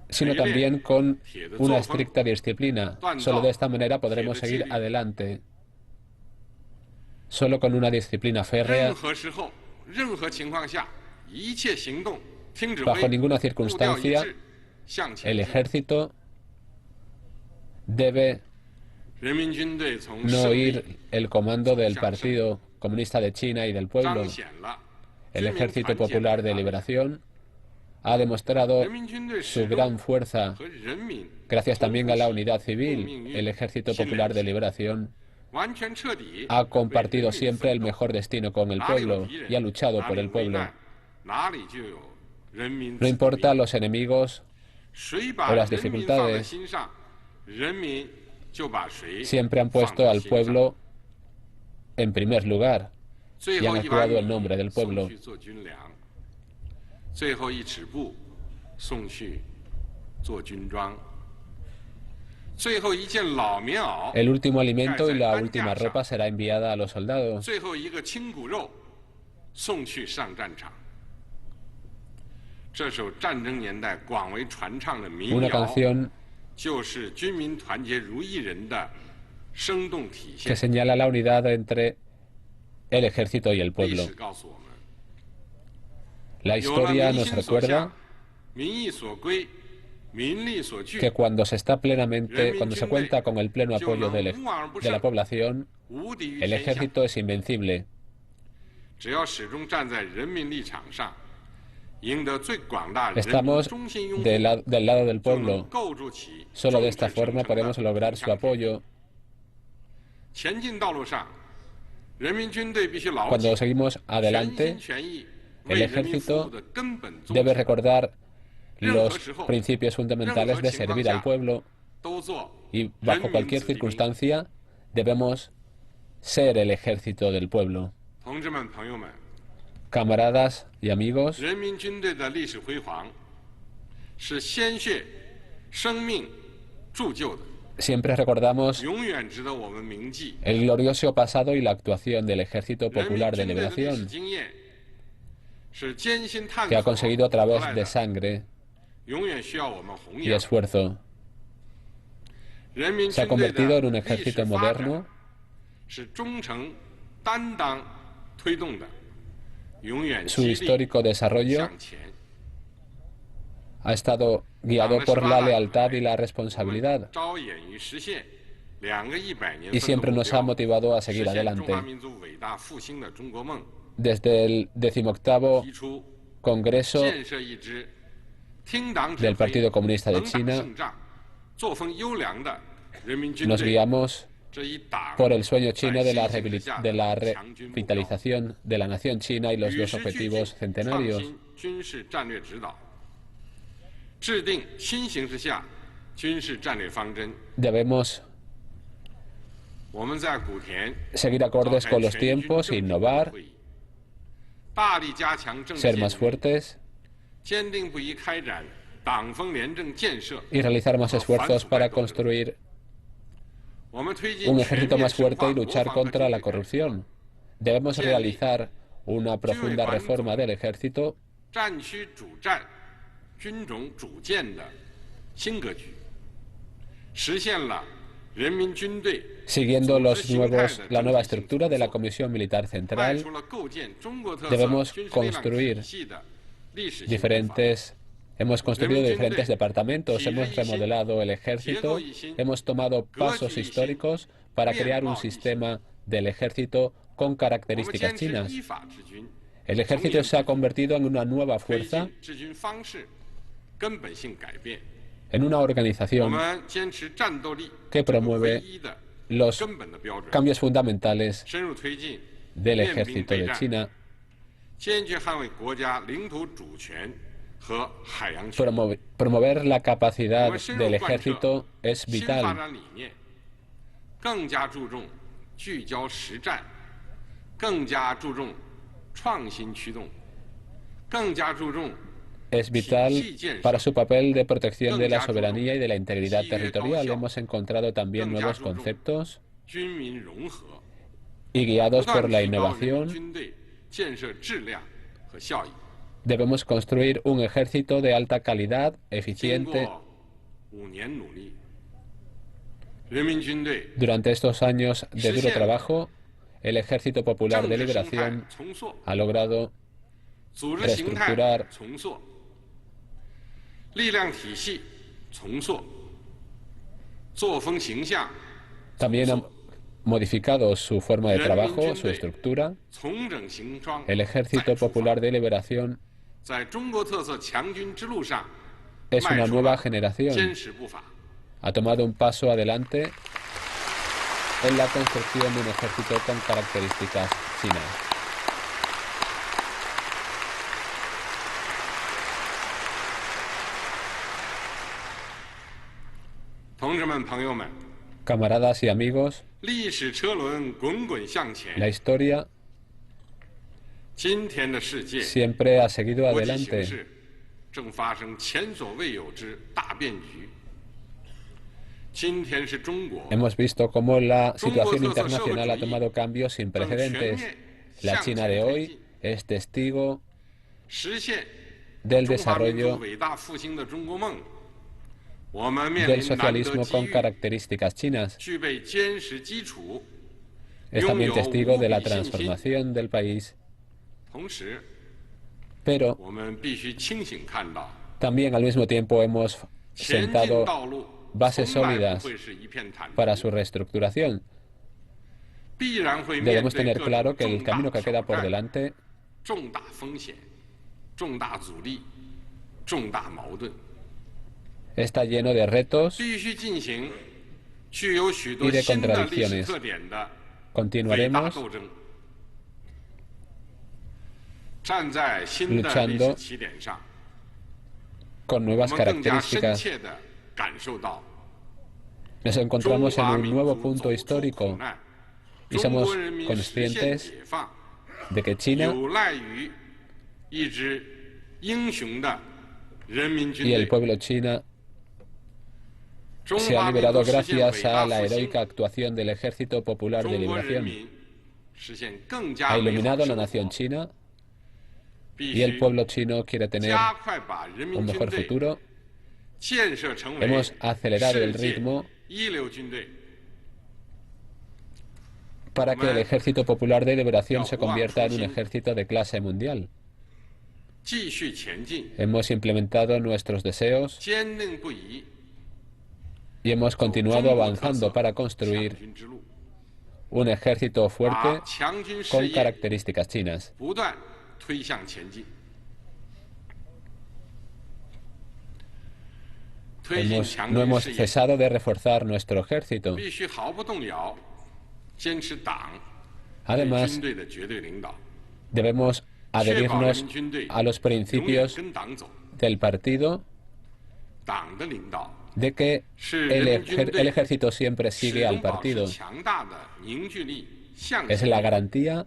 sino también con una estricta disciplina. Solo de esta manera podremos seguir adelante. Solo con una disciplina férrea, bajo ninguna circunstancia, el ejército debe no oír el comando del Partido Comunista de China y del pueblo. El Ejército Popular de Liberación ha demostrado su gran fuerza. Gracias también a la unidad civil, el Ejército Popular de Liberación ha compartido siempre el mejor destino con el pueblo y ha luchado por el pueblo. No importa los enemigos o las dificultades, siempre han puesto al pueblo en primer lugar y han actuado en nombre del pueblo. El último alimento y la última ropa será enviada a los soldados. Una canción que señala la unidad entre el ejército y el pueblo. La historia nos recuerda que cuando se cuenta con el pleno apoyo de la población, el ejército es invencible. Estamos del lado del pueblo. Solo de esta forma podemos lograr su apoyo. Cuando seguimos adelante, el ejército debe recordar los principios fundamentales de servir al pueblo y bajo cualquier circunstancia debemos ser el ejército del pueblo. Camaradas y amigos, siempre recordamos el glorioso pasado y la actuación del Ejército Popular de Liberación, que ha conseguido a través de sangre y esfuerzo. Se ha convertido en un ejército moderno su histórico desarrollo ha estado guiado por la lealtad y la responsabilidad, y siempre nos ha motivado a seguir adelante. Desde el 18º Congreso del Partido Comunista de China, nos guiamos por el sueño chino de la revitalización de la nación china y los dos objetivos centenarios. Debemos seguir acordes con los tiempos, innovar, ser más fuertes y realizar más esfuerzos para construir un ejército más fuerte y luchar contra la corrupción. Debemos realizar una profunda reforma del ejército siguiendo la nueva estructura de la Comisión Militar Central. Debemos construir hemos construido diferentes departamentos, hemos remodelado el ejército, hemos tomado pasos históricos para crear un sistema del ejército con características chinas. El ejército se ha convertido en una nueva fuerza, en una organización que promueve los cambios fundamentales del ejército de China. Promover la capacidad del ejército es vital. Es vital para su papel de protección de la soberanía y de la integridad territorial. Hemos encontrado también nuevos conceptos y guiados por la innovación, debemos construir un ejército de alta calidad, eficiente. Durante estos años de duro trabajo, el Ejército Popular de Liberación ha logrado reestructurar también ha modificado su forma de trabajo, su estructura. El Ejército Popular de Liberación es una nueva generación. Ha tomado un paso adelante en la construcción de un ejército con características chinas. Camaradas y amigos, la historia siempre ha seguido adelante. Hemos visto cómo la situación internacional ha tomado cambios sin precedentes. La China de hoy es testigo del desarrollo del socialismo con características chinas. Es también testigo de la transformación del país, pero también al mismo tiempo hemos sentado bases sólidas para su reestructuración. Debemos tener claro que el camino que queda por delante está lleno de retos y de contradicciones. Continuaremos luchando con nuevas características. Nos encontramos en un nuevo punto histórico y somos conscientes de que China y el pueblo chino se ha liberado gracias a la heroica actuación del Ejército Popular de Liberación. Ha iluminado a la nación china y el pueblo chino quiere tener un mejor futuro. Hemos acelerado el ritmo para que el Ejército Popular de Liberación se convierta en un ejército de clase mundial. Hemos implementado nuestros deseos y hemos continuado avanzando para construir un ejército fuerte con características chinas. No hemos cesado de reforzar nuestro ejército. Además, debemos adherirnos a los principios del partido de que el ejército siempre sigue al partido. Es la garantía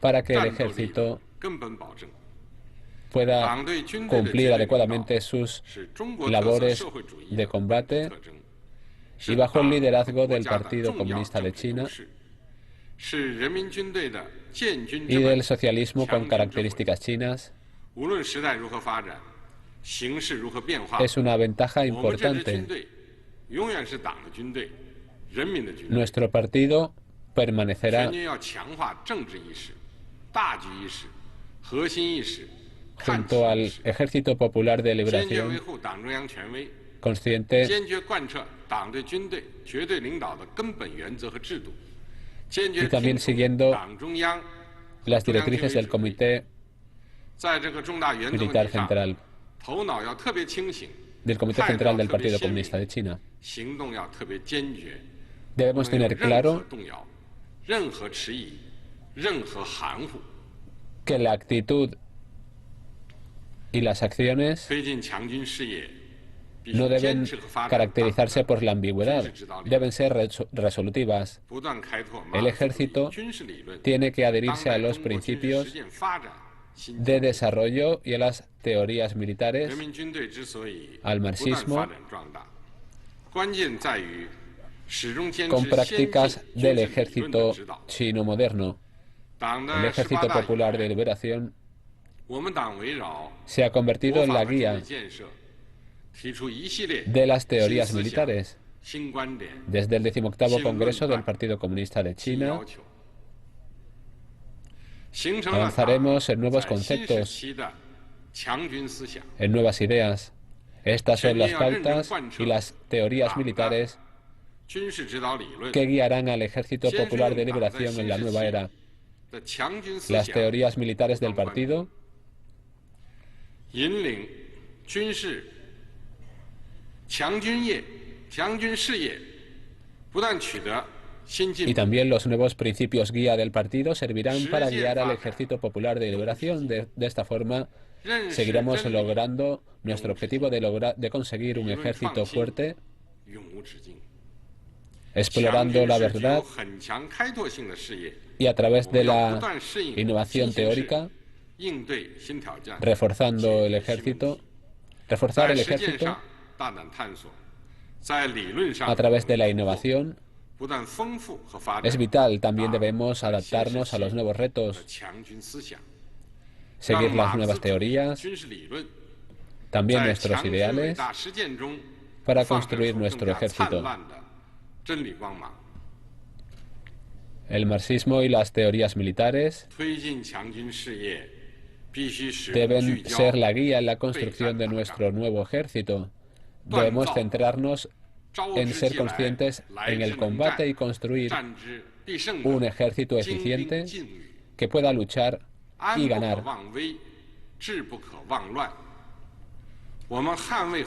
para que el ejército pueda cumplir adecuadamente sus labores de combate y bajo el liderazgo del Partido Comunista de China y del socialismo con características chinas. Es una ventaja importante. Nuestro partido permanecerá junto al Ejército Popular de Liberación, consciente y también siguiendo las directrices del Comité Militar Central, del Comité Central del Partido Comunista de China. Debemos tener claro que la actitud y las acciones no deben caracterizarse por la ambigüedad, deben ser resolutivas. El ejército tiene que adherirse a los principios de desarrollo y a las teorías militares, al marxismo, con prácticas del ejército chino moderno. El Ejército Popular de Liberación se ha convertido en la guía de las teorías militares. Desde el 18º Congreso del Partido Comunista de China, avanzaremos en nuevos conceptos, en nuevas ideas. Estas son las pautas y las teorías militares que guiarán al Ejército Popular de Liberación en la nueva era. Las teorías militares del partido y también los nuevos principios guía del partido servirán para guiar al Ejército Popular de Liberación. De esta forma, seguiremos logrando nuestro objetivo de conseguir un ejército fuerte, explorando la verdad y a través de la innovación teórica, reforzar el ejército a través de la innovación. Es vital, también debemos adaptarnos a los nuevos retos, seguir las nuevas teorías, también nuestros ideales, para construir nuestro ejército. El marxismo y las teorías militares deben ser la guía en la construcción de nuestro nuevo ejército. Debemos centrarnos en ser conscientes en el combate y construir un ejército eficiente que pueda luchar y ganar.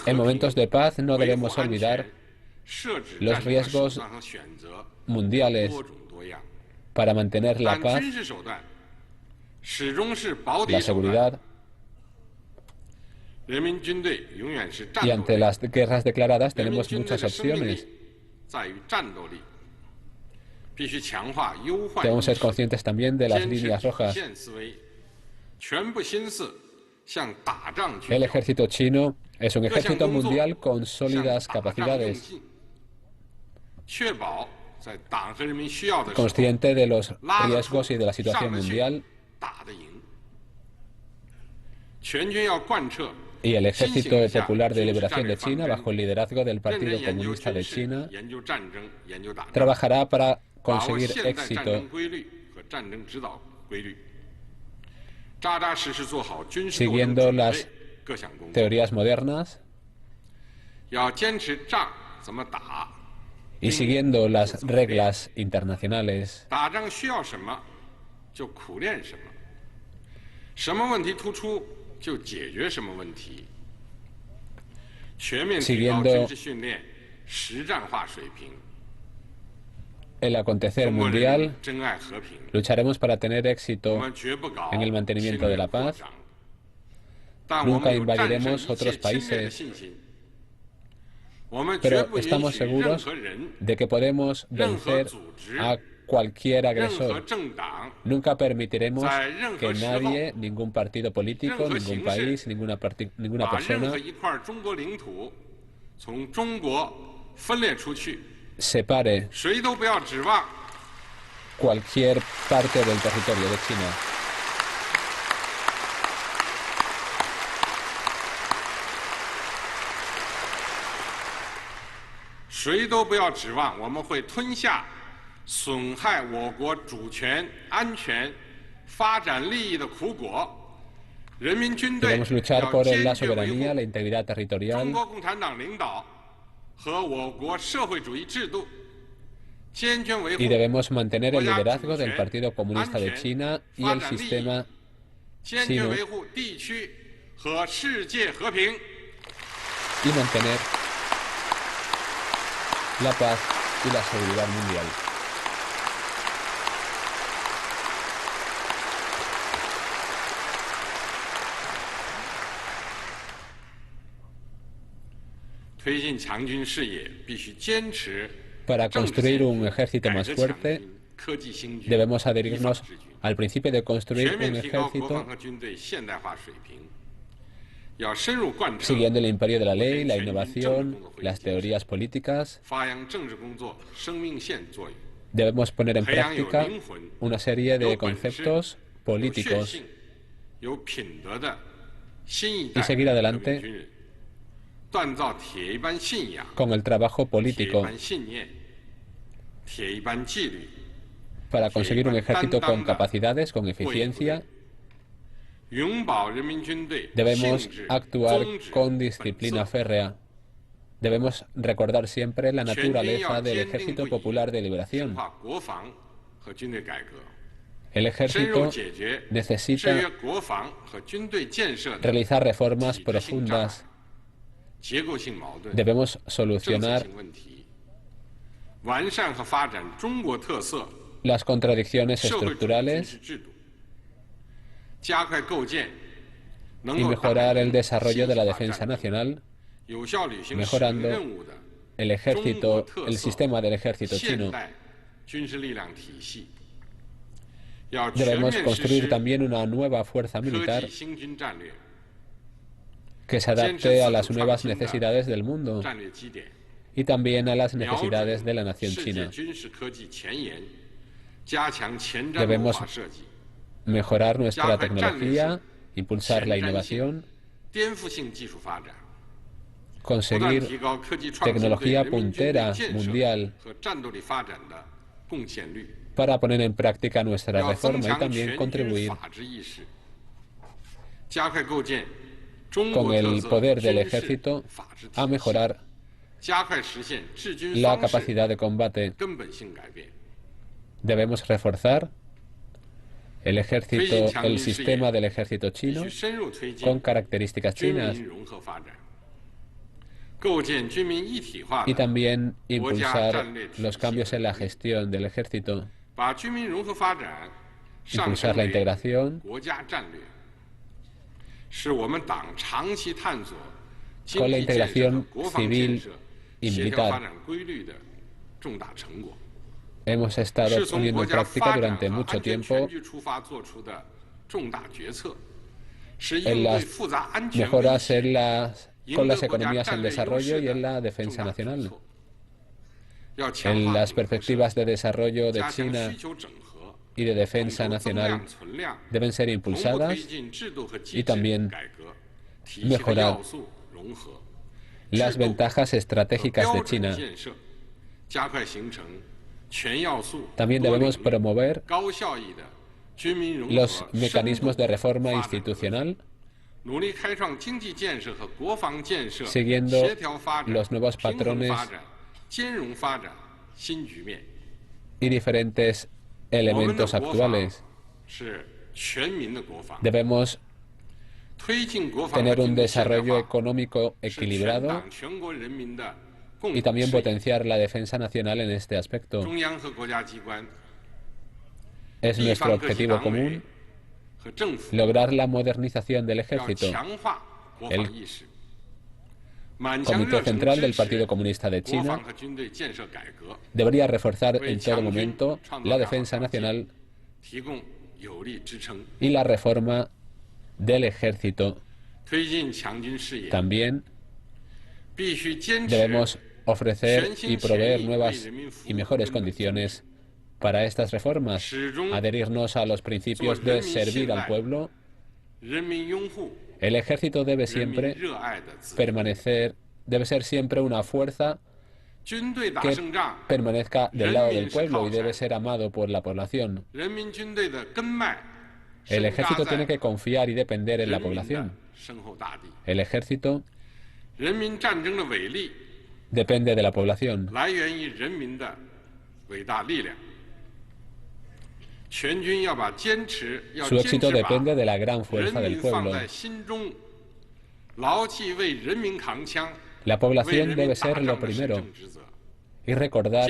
En momentos de paz no debemos olvidar los riesgos mundiales. Para mantener la paz, la seguridad y ante las guerras declaradas tenemos muchas opciones. Debemos ser conscientes también de las líneas rojas. El ejército chino es un ejército mundial con sólidas capacidades, consciente de los riesgos y de la situación mundial, y el Ejército Popular de Liberación de China, bajo el liderazgo del Partido Comunista de China, trabajará para conseguir éxito siguiendo las teorías modernas y siguiendo las reglas internacionales, siguiendo el acontecer mundial, lucharemos para tener éxito en el mantenimiento de la paz. Nunca invadiremos otros países, pero estamos seguros de que podemos vencer a cualquier agresor. Nunca permitiremos que nadie, ningún partido político, ningún país, ninguna persona separe cualquier parte del territorio de China. Debemos luchar por la soberanía, la integridad territorial y debemos mantener el liderazgo del Partido Comunista de China y el sistema chino y mantener la paz y la seguridad mundial. Para construir un ejército más fuerte, debemos adherirnos al principio de construir un ejército siguiendo el imperio de la ley, la innovación, las teorías políticas. Debemos poner en práctica una serie de conceptos políticos y seguir adelante con el trabajo político para conseguir un ejército con capacidades, con eficiencia. Debemos actuar con disciplina férrea. Debemos recordar siempre la naturaleza del Ejército Popular de Liberación. El ejército necesita realizar reformas profundas. Debemos solucionar las contradicciones estructurales y mejorar el desarrollo de la defensa nacional, mejorando el ejército, el sistema del ejército chino. Debemos construir también una nueva fuerza militar que se adapte a las nuevas necesidades del mundo y también a las necesidades de la nación china. Debemos mejorar nuestra tecnología, impulsar la innovación, conseguir tecnología puntera mundial para poner en práctica nuestra reforma y también contribuir con el poder del ejército a mejorar la capacidad de combate. Debemos reforzar el ejército, el sistema del ejército chino con características chinas y también impulsar los cambios en la gestión del ejército, impulsar la integración con la integración civil y militar. Hemos estado poniendo en práctica durante mucho tiempo en las mejoras con las economías en desarrollo y en la defensa nacional. En las perspectivas de desarrollo de China y de defensa nacional deben ser impulsadas y también mejorar las ventajas estratégicas de China También debemos promover los mecanismos de reforma institucional, siguiendo los nuevos patrones y diferentes elementos actuales. Debemos tener un desarrollo económico equilibrado y también potenciar la defensa nacional en este aspecto. Es nuestro objetivo común lograr la modernización del ejército. El Comité Central del Partido Comunista de China debería reforzar en todo momento la defensa nacional y la reforma del ejército. También debemos ofrecer y proveer nuevas y mejores condiciones para estas reformas, adherirnos a los principios de servir al pueblo. El ejército debe ser siempre una fuerza que permanezca del lado del pueblo y debe ser amado por la población. El ejército tiene que confiar y depender en la población. El ejército depende de la población. Su éxito depende de la gran fuerza del pueblo. La población debe ser lo primero y recordar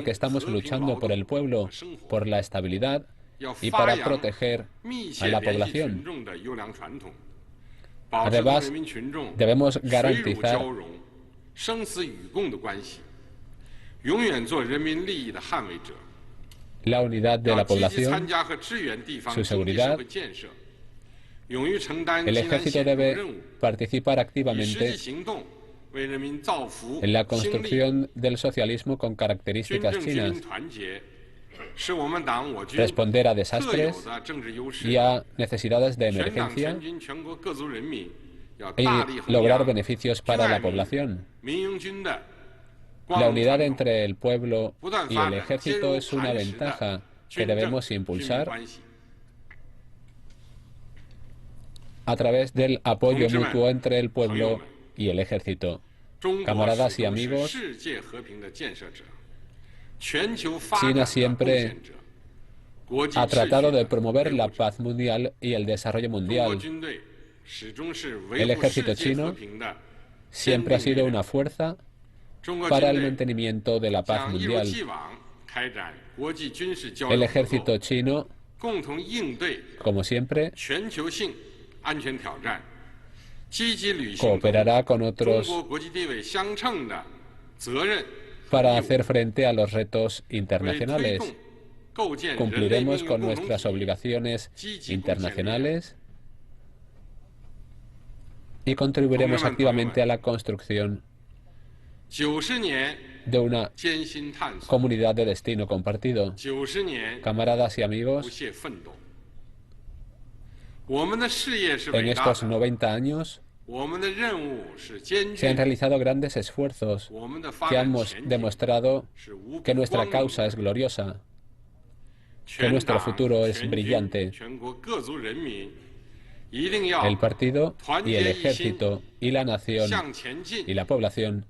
que estamos luchando por el pueblo, por la estabilidad y para proteger a la población. Además, debemos garantizar la unidad de la población, su seguridad. El ejército debe participar activamente en la construcción del socialismo con características chinas, responder a desastres y a necesidades de emergencia y lograr beneficios para la población. La unidad entre el pueblo y el ejército es una ventaja que debemos impulsar a través del apoyo mutuo entre el pueblo y el ejército. Camaradas y amigos, China siempre ha tratado de promover la paz mundial y el desarrollo mundial. El ejército chino siempre ha sido una fuerza para el mantenimiento de la paz mundial. El ejército chino, como siempre, cooperará con otros para hacer frente a los retos internacionales. Cumpliremos con nuestras obligaciones internacionales y contribuiremos activamente a la construcción de una comunidad de destino compartido. Camaradas y amigos, en estos 90 años se han realizado grandes esfuerzos que han demostrado que nuestra causa es gloriosa, que nuestro futuro es brillante. El partido y el ejército y la nación y la población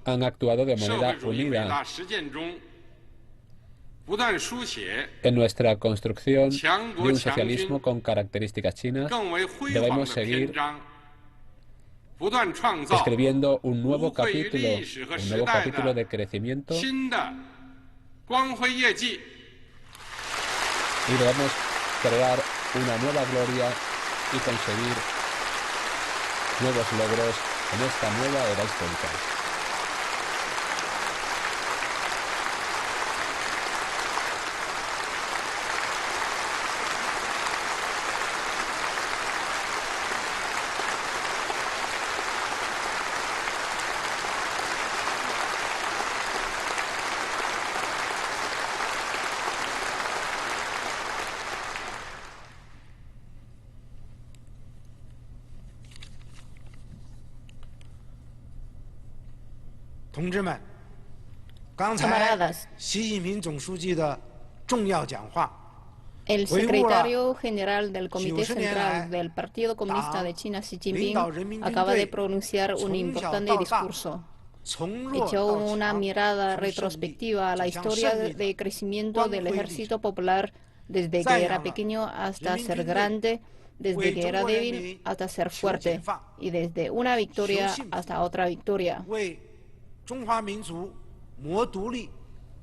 han actuado de manera unida en nuestra construcción de un socialismo con características chinas. Debemos seguir escribiendo un nuevo capítulo de crecimiento, y debemos crear una nueva gloria y conseguir nuevos logros en esta nueva era histórica. Camaradas, el secretario general del Comité Central del Partido Comunista de China, Xi Jinping, acaba de pronunciar un importante discurso. Echó una mirada retrospectiva a la historia de crecimiento del Ejército Popular desde que era pequeño hasta ser grande, desde que era débil hasta ser fuerte, y desde una victoria hasta otra victoria.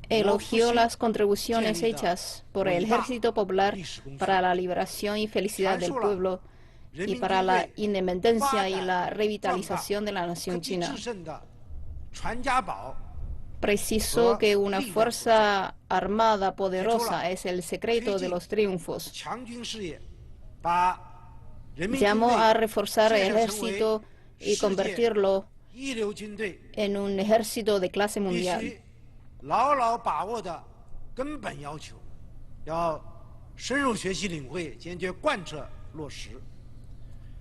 Elogió las contribuciones hechas por el Ejército Popular para la liberación y felicidad del pueblo y para la independencia y la revitalización de la nación china. Precisó que una fuerza armada poderosa es el secreto de los triunfos. Llamó a reforzar el ejército y convertirlo en un ejército de clase mundial.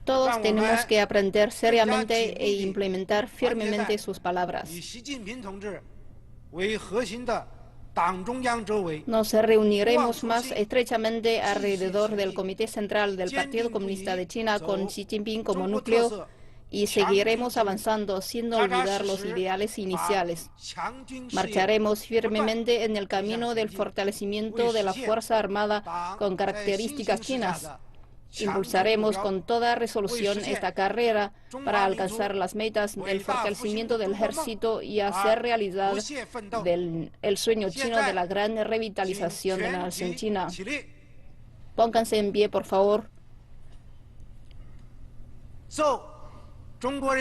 Todos tenemos que aprender seriamente e implementar firmemente sus palabras. Nos reuniremos más estrechamente alrededor del Comité Central del Partido Comunista de China con Xi Jinping como núcleo y seguiremos avanzando sin olvidar los ideales iniciales. Marcharemos firmemente en el camino del fortalecimiento de la Fuerza Armada con características chinas. Impulsaremos con toda resolución esta carrera para alcanzar las metas del fortalecimiento del ejército y hacer realidad el sueño chino de la gran revitalización de la nación china. Pónganse en pie, por favor,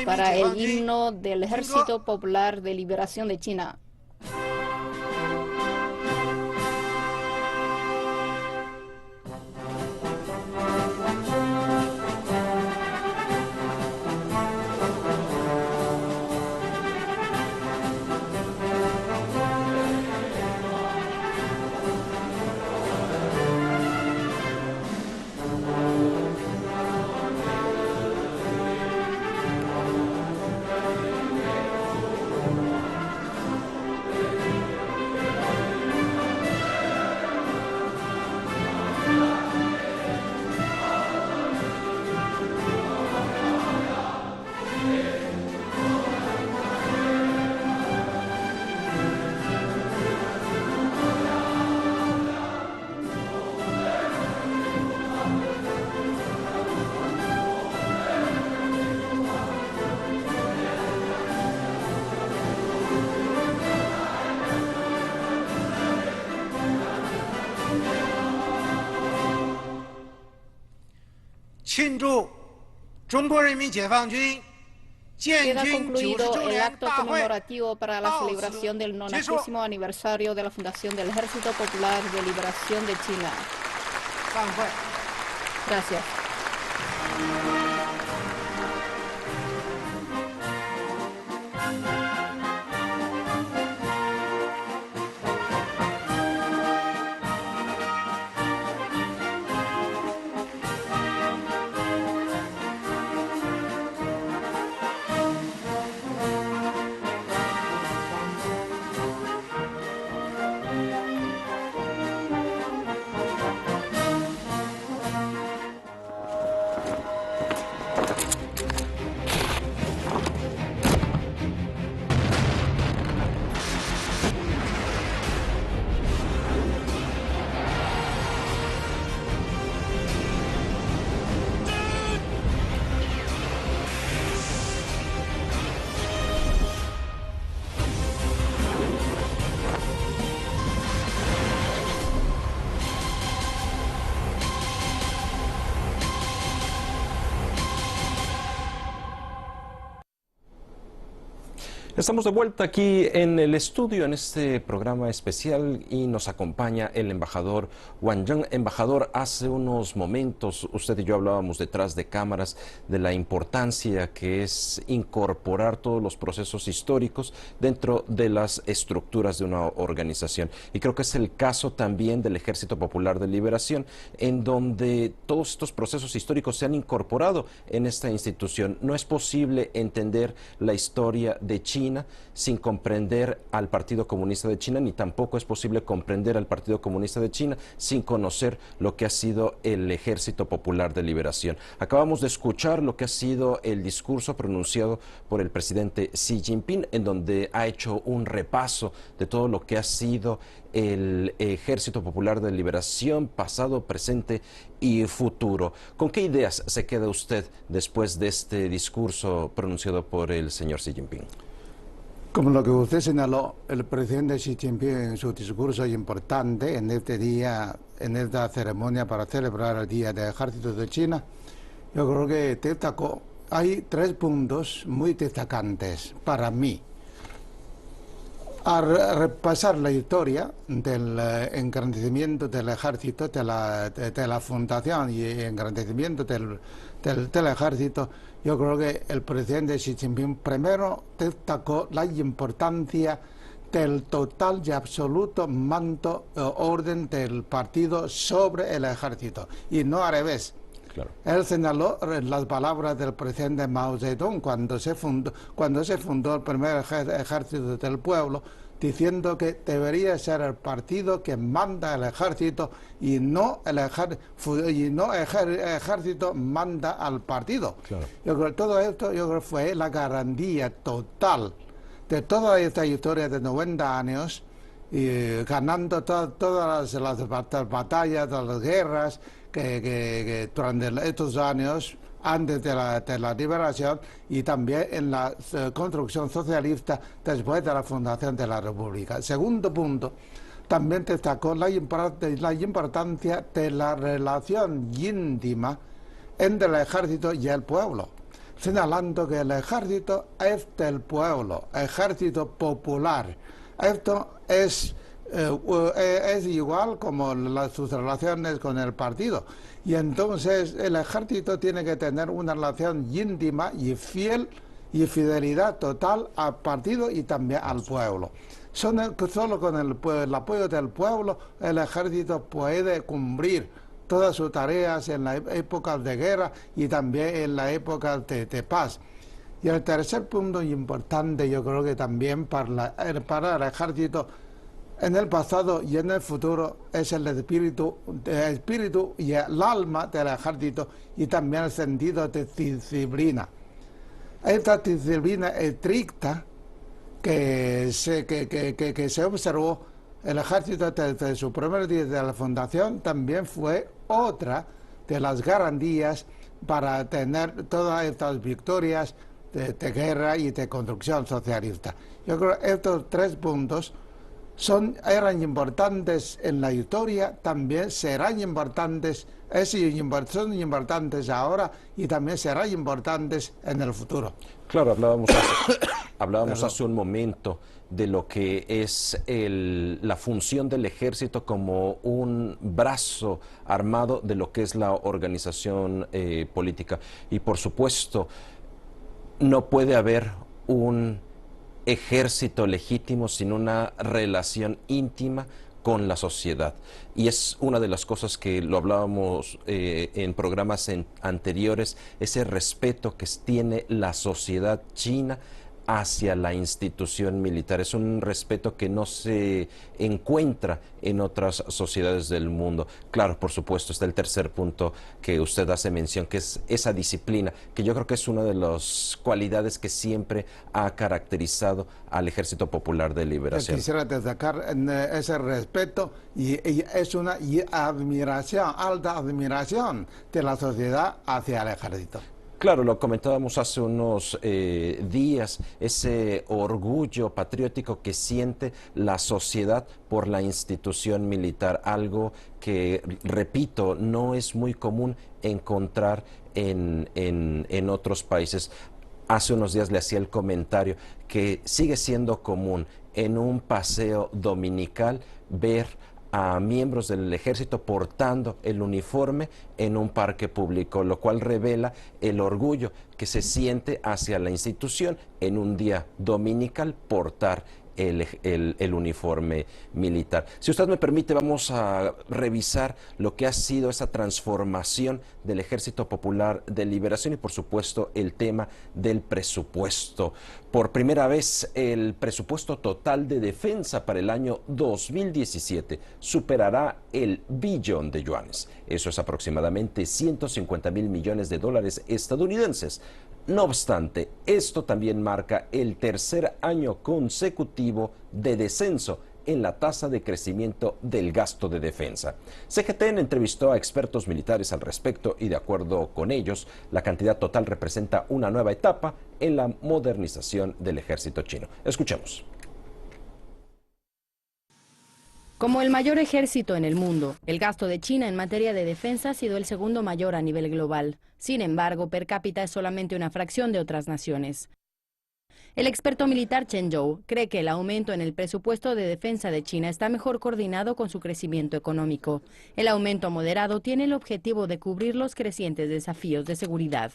para el himno del Ejército Popular de Liberación de China. Queda concluido el acto conmemorativo para la celebración del 90º aniversario de la fundación del Ejército Popular de Liberación de China. Gracias. Estamos de vuelta aquí en el estudio, en este programa especial, y nos acompaña el embajador Wang Jun. Embajador, hace unos momentos usted y yo hablábamos detrás de cámaras de la importancia que es incorporar todos los procesos históricos dentro de las estructuras de una organización. Y creo que es el caso también del Ejército Popular de Liberación, en donde todos estos procesos históricos se han incorporado en esta institución. No es posible entender la historia de China China sin comprender al Partido Comunista de China, ni tampoco es posible comprender al Partido Comunista de China sin conocer lo que ha sido el Ejército Popular de Liberación. Acabamos de escuchar lo que ha sido el discurso pronunciado por el presidente Xi Jinping, en donde ha hecho un repaso de todo lo que ha sido el Ejército Popular de Liberación, pasado, presente y futuro. ¿Con qué ideas se queda usted después de este discurso pronunciado por el señor Xi Jinping? Como lo que usted señaló, el presidente Xi Jinping en su discurso importante en este día, en esta ceremonia para celebrar el Día del Ejército de China, yo creo que destacó, hay 3 puntos muy destacantes para mí. A repasar la historia del engrandecimiento del ejército, de la fundación y engrandecimiento del ejército, yo creo que el presidente Xi Jinping primero destacó la importancia del total y absoluto mando orden del partido sobre el ejército, y no al revés. Claro. Él señaló las palabras del presidente Mao Zedong cuando se fundó el primer ejército del pueblo, diciendo que debería ser el partido que manda el ejército y no el ejército manda al partido. Claro. Yo creo que todo esto fue la garantía total de toda esta historia de 90 años, y ganando todas las batallas, todas las guerras que durante estos años, antes de la liberación, y también en la construcción socialista después de la fundación de la República. Segundo punto, también destacó la importancia de la relación íntima entre el ejército y el pueblo, señalando que el ejército es del pueblo, ejército popular. Esto es igual como sus relaciones con el partido, y entonces el ejército tiene que tener una relación íntima y fiel y fidelidad total al partido y también al pueblo. Solo con el apoyo del pueblo el ejército puede cumplir todas sus tareas en las épocas de guerra y también en las épocas de paz. Y el tercer punto importante, yo creo que también para el ejército en el pasado y en el futuro, es el espíritu y el alma del ejército, y también el sentido de disciplina. Esta disciplina estricta que se observó el ejército desde su primer día de la fundación también fue otra de las garantías para tener todas estas victorias de guerra y de construcción socialista. Yo creo que estos 3 puntos eran importantes en la historia, también serán importantes, son importantes ahora y también serán importantes en el futuro. Claro, hablábamos hace un momento de lo que es la función del ejército como un brazo armado de lo que es la organización política. Y por supuesto, no puede haber un ejército legítimo sin una relación íntima con la sociedad. Y es una de las cosas que lo hablábamos en programas anteriores, ese respeto que tiene la sociedad china hacia la institución militar. Es un respeto que no se encuentra en otras sociedades del mundo. Claro, por supuesto, está el tercer punto que usted hace mención, que es esa disciplina, que yo creo que es una de las cualidades que siempre ha caracterizado al Ejército Popular de Liberación. Quisiera destacar ese respeto y es una admiración, alta admiración de la sociedad hacia el ejército. Claro, lo comentábamos hace unos días, ese orgullo patriótico que siente la sociedad por la institución militar, algo que, repito, no es muy común encontrar en otros países. Hace unos días le hacía el comentario que sigue siendo común en un paseo dominical ver a miembros del ejército portando el uniforme en un parque público, lo cual revela el orgullo que se siente hacia la institución en un día dominical portar el uniforme militar. Si usted me permite, vamos a revisar lo que ha sido esa transformación del Ejército Popular de Liberación y, por supuesto, el tema del presupuesto. Por primera vez, el presupuesto total de defensa para el año 2017 superará el billón de yuanes. Eso es aproximadamente 150.000 millones de dólares estadounidenses. No obstante, esto también marca el tercer año consecutivo de descenso en la tasa de crecimiento del gasto de defensa. CGTN entrevistó a expertos militares al respecto y, de acuerdo con ellos, la cantidad total representa una nueva etapa en la modernización del ejército chino. Escuchemos. Como el mayor ejército en el mundo, el gasto de China en materia de defensa ha sido el segundo mayor a nivel global. Sin embargo, per cápita es solamente una fracción de otras naciones. El experto militar Chen Zhou cree que el aumento en el presupuesto de defensa de China está mejor coordinado con su crecimiento económico. El aumento moderado tiene el objetivo de cubrir los crecientes desafíos de seguridad.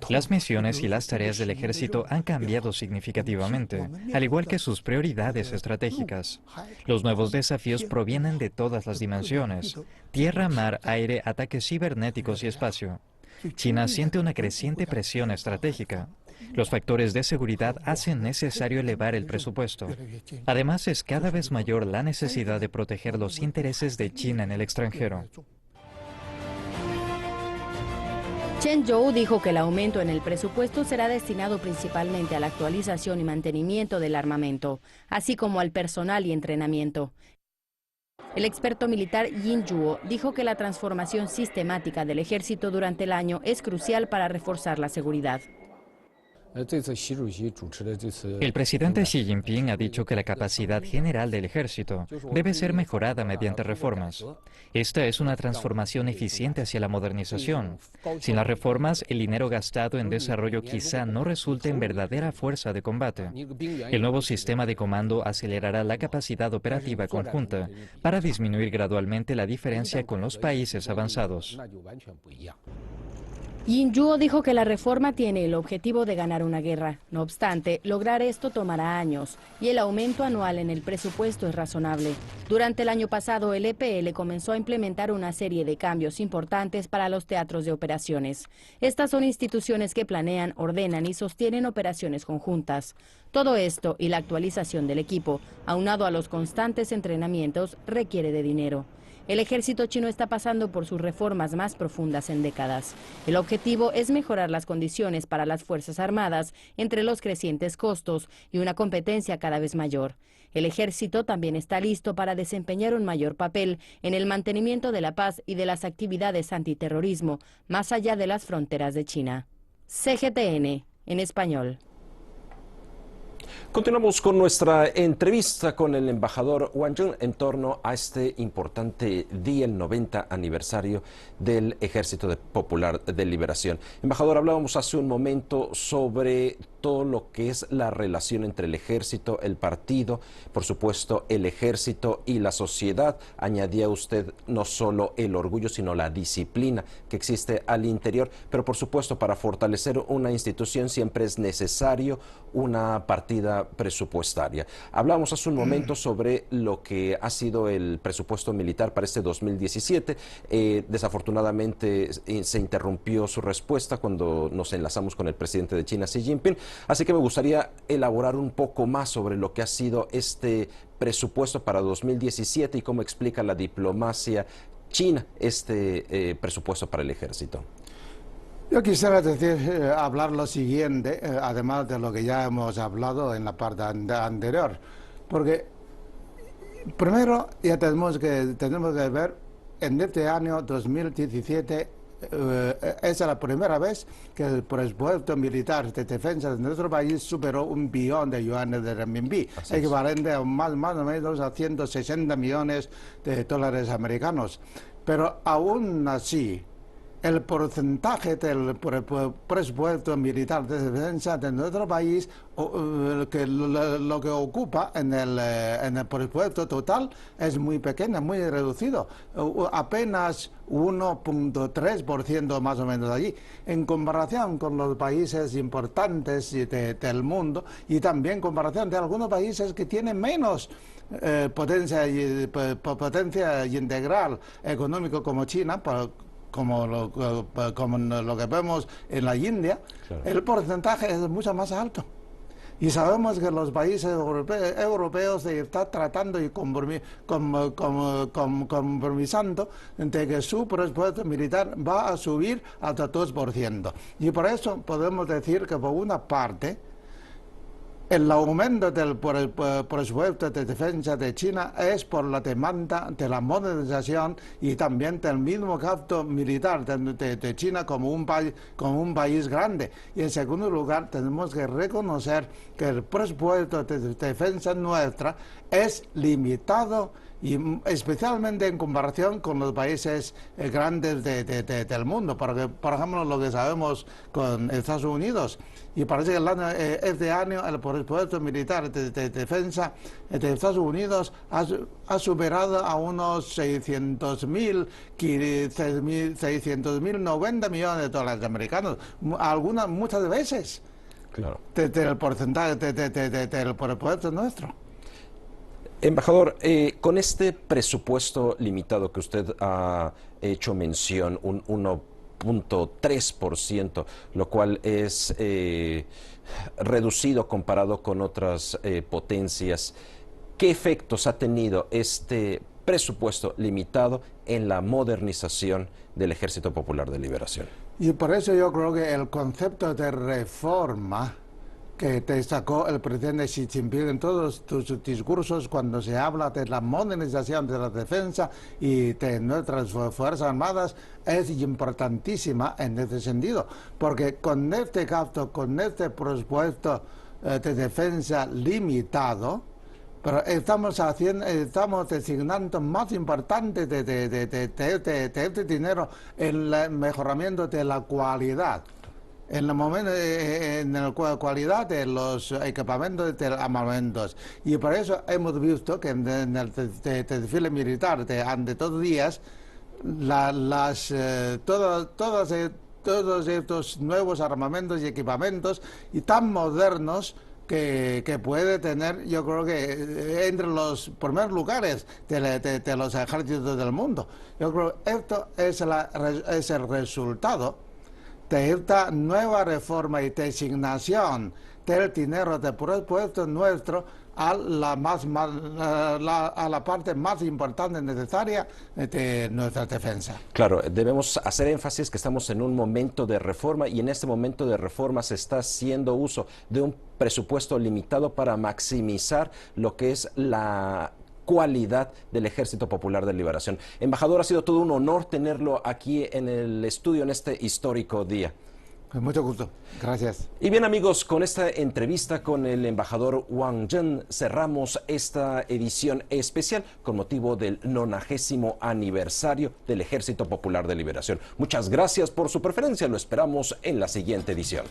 Las misiones y las tareas del ejército han cambiado significativamente, al igual que sus prioridades estratégicas. Los nuevos desafíos provienen de todas las dimensiones: tierra, mar, aire, ataques cibernéticos y espacio. China siente una creciente presión estratégica. Los factores de seguridad hacen necesario elevar el presupuesto. Además, es cada vez mayor la necesidad de proteger los intereses de China en el extranjero. Chen Zhou dijo que el aumento en el presupuesto será destinado principalmente a la actualización y mantenimiento del armamento, así como al personal y entrenamiento. El experto militar Yin Zhuo dijo que la transformación sistemática del ejército durante el año es crucial para reforzar la seguridad. El presidente Xi Jinping ha dicho que la capacidad general del ejército debe ser mejorada mediante reformas. Esta es una transformación eficiente hacia la modernización. Sin las reformas, el dinero gastado en desarrollo quizá no resulte en verdadera fuerza de combate. El nuevo sistema de comando acelerará la capacidad operativa conjunta para disminuir gradualmente la diferencia con los países avanzados. Yin Zhuo dijo que la reforma tiene el objetivo de ganar una guerra. No obstante, lograr esto tomará años y el aumento anual en el presupuesto es razonable. Durante el año pasado, el EPL comenzó a implementar una serie de cambios importantes para los teatros de operaciones. Estas son instituciones que planean, ordenan y sostienen operaciones conjuntas. Todo esto y la actualización del equipo, aunado a los constantes entrenamientos, requiere de dinero. El ejército chino está pasando por sus reformas más profundas en décadas. El objetivo es mejorar las condiciones para las Fuerzas Armadas entre los crecientes costos y una competencia cada vez mayor. El ejército también está listo para desempeñar un mayor papel en el mantenimiento de la paz y de las actividades antiterrorismo, más allá de las fronteras de China. CGTN, en español. Continuamos con nuestra entrevista con el embajador Wang Jun en torno a este importante día, el 90 aniversario del Ejército Popular de Liberación. Embajador, hablábamos hace un momento sobre todo lo que es la relación entre el ejército, el partido, por supuesto el ejército y la sociedad. Añadía usted no solo el orgullo, sino la disciplina que existe al interior, pero por supuesto para fortalecer una institución siempre es necesario una partida presupuestaria. Hablábamos hace un momento sobre lo que ha sido el presupuesto militar para este 2017. Desafortunadamente se interrumpió su respuesta cuando nos enlazamos con el presidente de China, Xi Jinping. Así que me gustaría elaborar un poco más sobre lo que ha sido este presupuesto para 2017 y cómo explica la diplomacia china este presupuesto para el ejército. Yo quisiera hablar lo siguiente, además de lo que ya hemos hablado en la parte anterior, porque primero ya tenemos que ver en este año 2017 es la primera vez que el presupuesto militar de defensa de nuestro país superó 1 billón de yuanes de renminbi, equivalente a más o menos a 160 millones de dólares americanos. Pero aún así, el porcentaje del presupuesto militar de defensa de nuestro país, lo que ocupa en el presupuesto total es muy pequeño, muy reducido, apenas 1.3% más o menos allí, en comparación con los países importantes del mundo y también en comparación de algunos países que tienen menos potencia integral económico como China, como lo que vemos en la India, claro. El porcentaje es mucho más alto. Y sabemos que los países europeos se están tratando y compromisando de que su presupuesto militar va a subir hasta 2%. Y por eso podemos decir que por una parte, el aumento del presupuesto de defensa de China es por la demanda de la modernización y también del mismo gasto militar de China como un país grande. Y en segundo lugar, tenemos que reconocer que el presupuesto de defensa nuestra es limitado, y especialmente en comparación con los países grandes del mundo, porque, por ejemplo, lo que sabemos con Estados Unidos, y parece que este año el presupuesto militar de defensa de Estados Unidos ha superado a unos 690 millones de dólares americanos, muchas veces, claro, del porcentaje del presupuesto nuestro. Embajador, con este presupuesto limitado que usted ha hecho mención, un 1.3%, lo cual es reducido comparado con otras potencias, ¿qué efectos ha tenido este presupuesto limitado en la modernización del Ejército Popular de Liberación? Y por eso yo creo que el concepto de reforma que destacó el presidente Xi Jinping en todos sus discursos cuando se habla de la modernización de la defensa y de nuestras Fuerzas Armadas, es importantísima en este sentido, porque con este gasto, con este presupuesto de defensa limitado, pero estamos designando más importante de este dinero en el mejoramiento de la cualidad. En la cualidad de los equipamientos de armamentos. Y por eso hemos visto que en el desfile militar de estos días, todos estos nuevos armamentos y equipamientos y tan modernos que puede tener, yo creo que entre los primeros lugares de los ejércitos del mundo. Yo creo que esto es el resultado de esta nueva reforma y designación del dinero de presupuesto nuestro a la parte más importante necesaria de nuestra defensa. Claro, debemos hacer énfasis que estamos en un momento de reforma y en este momento de reforma se está haciendo uso de un presupuesto limitado para maximizar lo que es la cualidad del Ejército Popular de Liberación. Embajador, ha sido todo un honor tenerlo aquí en el estudio en este histórico día. Con mucho gusto. Gracias. Y bien, amigos, con esta entrevista con el embajador Wang Zhen cerramos esta edición especial con motivo del 90º aniversario del Ejército Popular de Liberación. Muchas gracias por su preferencia. Lo esperamos en la siguiente edición.